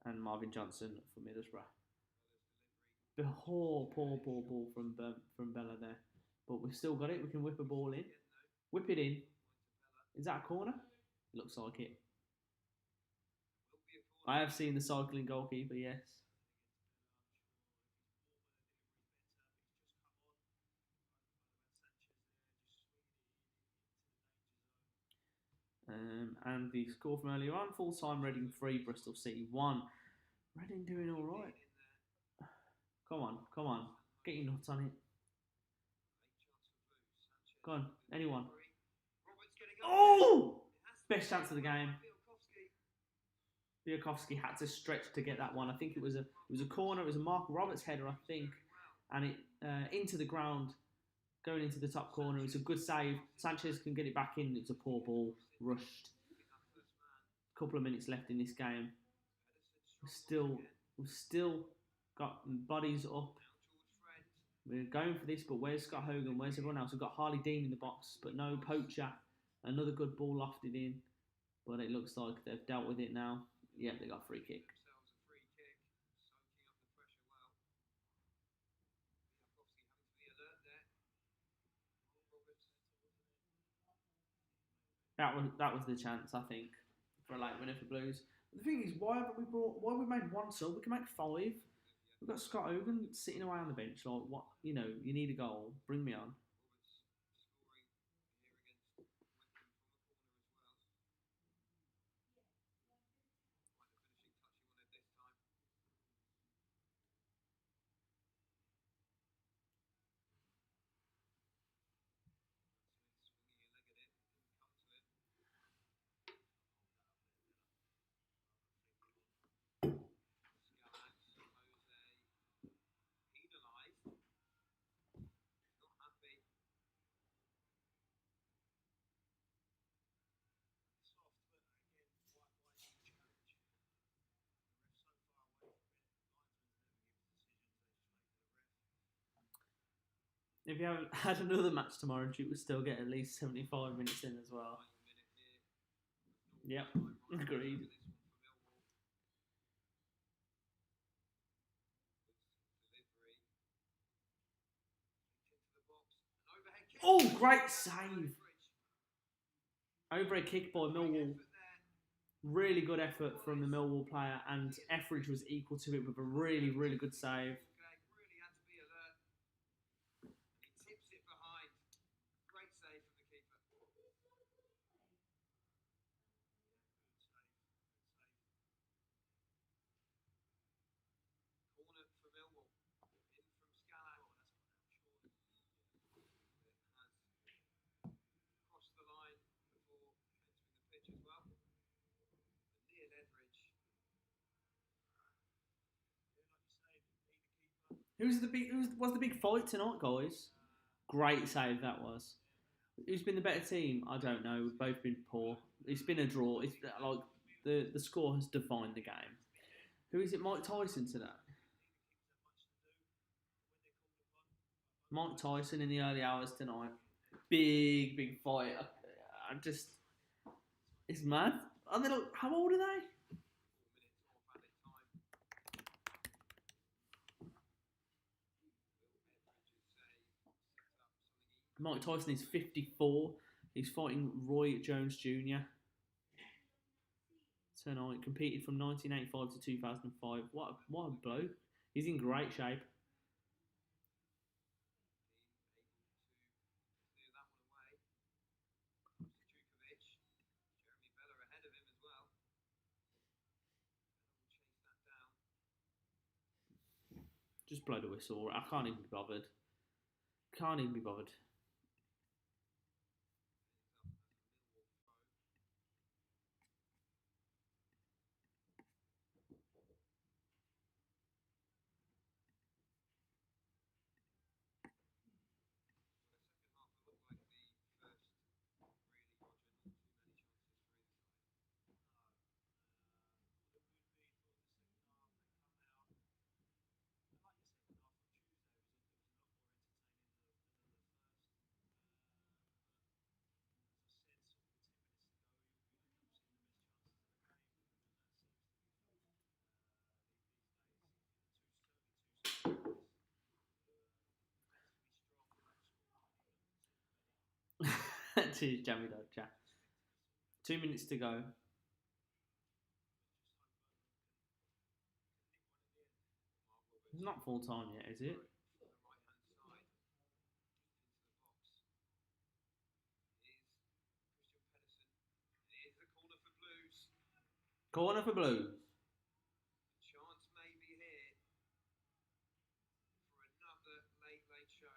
and Marvin Johnson for Middlesbrough. Poor ball from Bella there. But we've still got it. We can whip a ball in. Whip it in. Is that a corner? It looks like it. I have seen the cycling goalkeeper, yes. And the score from earlier on, full time Reading 3, Bristol City 1. Reading doing alright. Come on. Get your nuts on it. Go on, anyone. Oh! Best chance of the game. Biakovsky had to stretch to get that one. I think it was a corner. It was a Mark Roberts header, I think. And it into the ground, going into the top corner. It's a good save. Sanchez can get it back in. It's a poor ball. Rushed. A couple of minutes left in this game. We've still got bodies up. We're going for this, but where's Scott Hogan? Where's everyone else? We've got Harley Dean in the box, but no Poacher. Another good ball lofted in, but it looks like they've dealt with it now. Yeah, they got a free kick. That was the chance, I think, for a late winner for Blues. The thing is, why have we made 1 sub? We can make 5. We've got Scott Hogan sitting away on the bench. Like, what? You know, you need a goal. Bring me on. If you haven't had another match tomorrow, Duke will still get at least 75 minutes in as well. Final minute here. Yep, agreed. This one for Millwall. Delivery. Into the box. An overhead kick. Oh, great save! Overhead kick by Millwall. Really good effort from the Millwall player, and Etheridge was equal to it with a really, really good save. Really had to be alert. He tips it behind. Great save from the keeper. Corner for Millwall. In from Scala. It has crossed the line before entering the pitch as well. Near Etheridge. Who's the big fight tonight, guys? Great save that was. Who's been the better team? I don't know. We've both been poor. It's been a draw. It's like the score has defined the game. Who is it? Mike Tyson today. Mike Tyson in the early hours tonight. Big fight. It's mad. And they're like, how old are they? 4 minutes off added time. Mike Tyson is 54. He's fighting Roy Jones Jr. tonight. Competed from 1985 to 2005. What a bloke. He's in great shape. Clear that one away. Jukovic. Jeremy Bella ahead of him as well. Bella will chase that down. Just blow the whistle. I can't even be bothered. Can't even be bothered. Cheers, Jammy Dodger. 2 minutes to go. It's not full time yet, is it? From the right hand side, into the box, is Christian Pedersen. Here's the corner for Blues. Corner for Blues. A chance maybe here for another late show.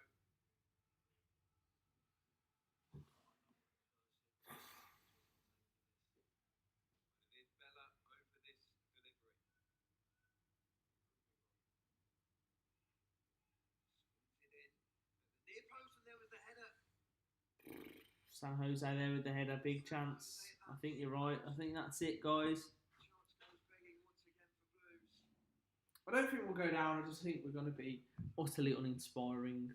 It is Bella over this delivery. Squinted in at the near post, and there was the header. San Jose there with the header. Big chance. I think you're right. I think that's it, guys. Chance goes begging once again for Blues. I don't think we'll go down. I just think we're going to be utterly uninspiring.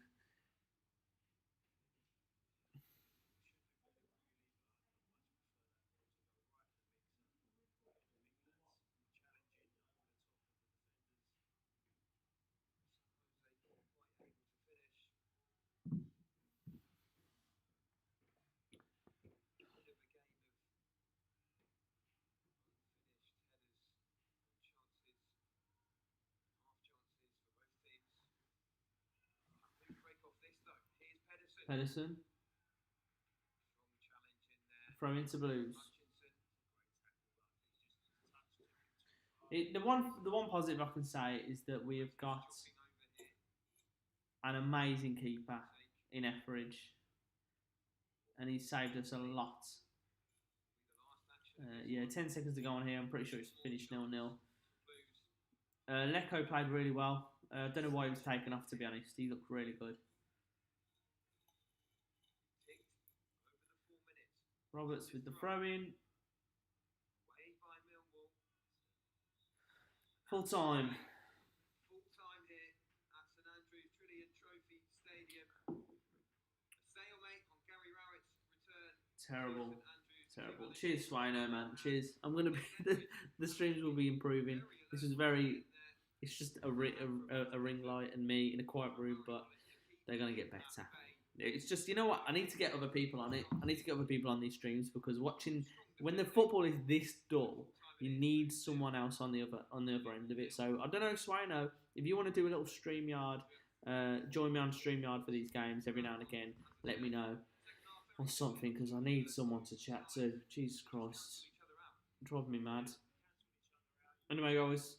Pedersen. Strong challenge in there. Throw into Blues. Hutchinson. The one positive I can say is that we have got an amazing keeper in Etheridge, and he's saved us a lot. 10 seconds to go on here. I'm pretty sure it's finished 0-0. Lecco played really well. I don't know why he was taken off, to be honest. He looked really good. Roberts with the throw-in. Full time. Full time here at St Andrews Trillion Trophy Stadium. Terrible. Terrible. Cheers, Swino, man. Cheers. I'm gonna be the streams will be improving. This was very. It's just a ring light and me in a quiet room, but they're gonna get better. It's just, you know what? I need to get other people on it. I need to get other people on these streams because watching when the football is this dull, you need someone else on the other end of it. So I don't know, Swino, if you want to do a little StreamYard, join me on StreamYard for these games every now and again. Let me know or something because I need someone to chat to. Jesus Christ, drive me mad. Anyway, guys,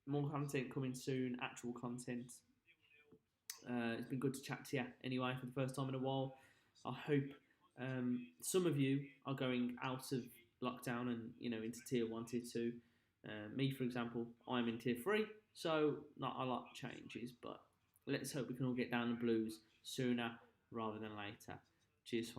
more content coming soon. Actual content. It's been good to chat to you anyway for the first time in a while. I hope some of you are going out of lockdown and into tier 1, tier 2. Me, for example, I'm in tier 3, so not a lot changes, but let's hope we can all get down the blues sooner rather than later. Cheers.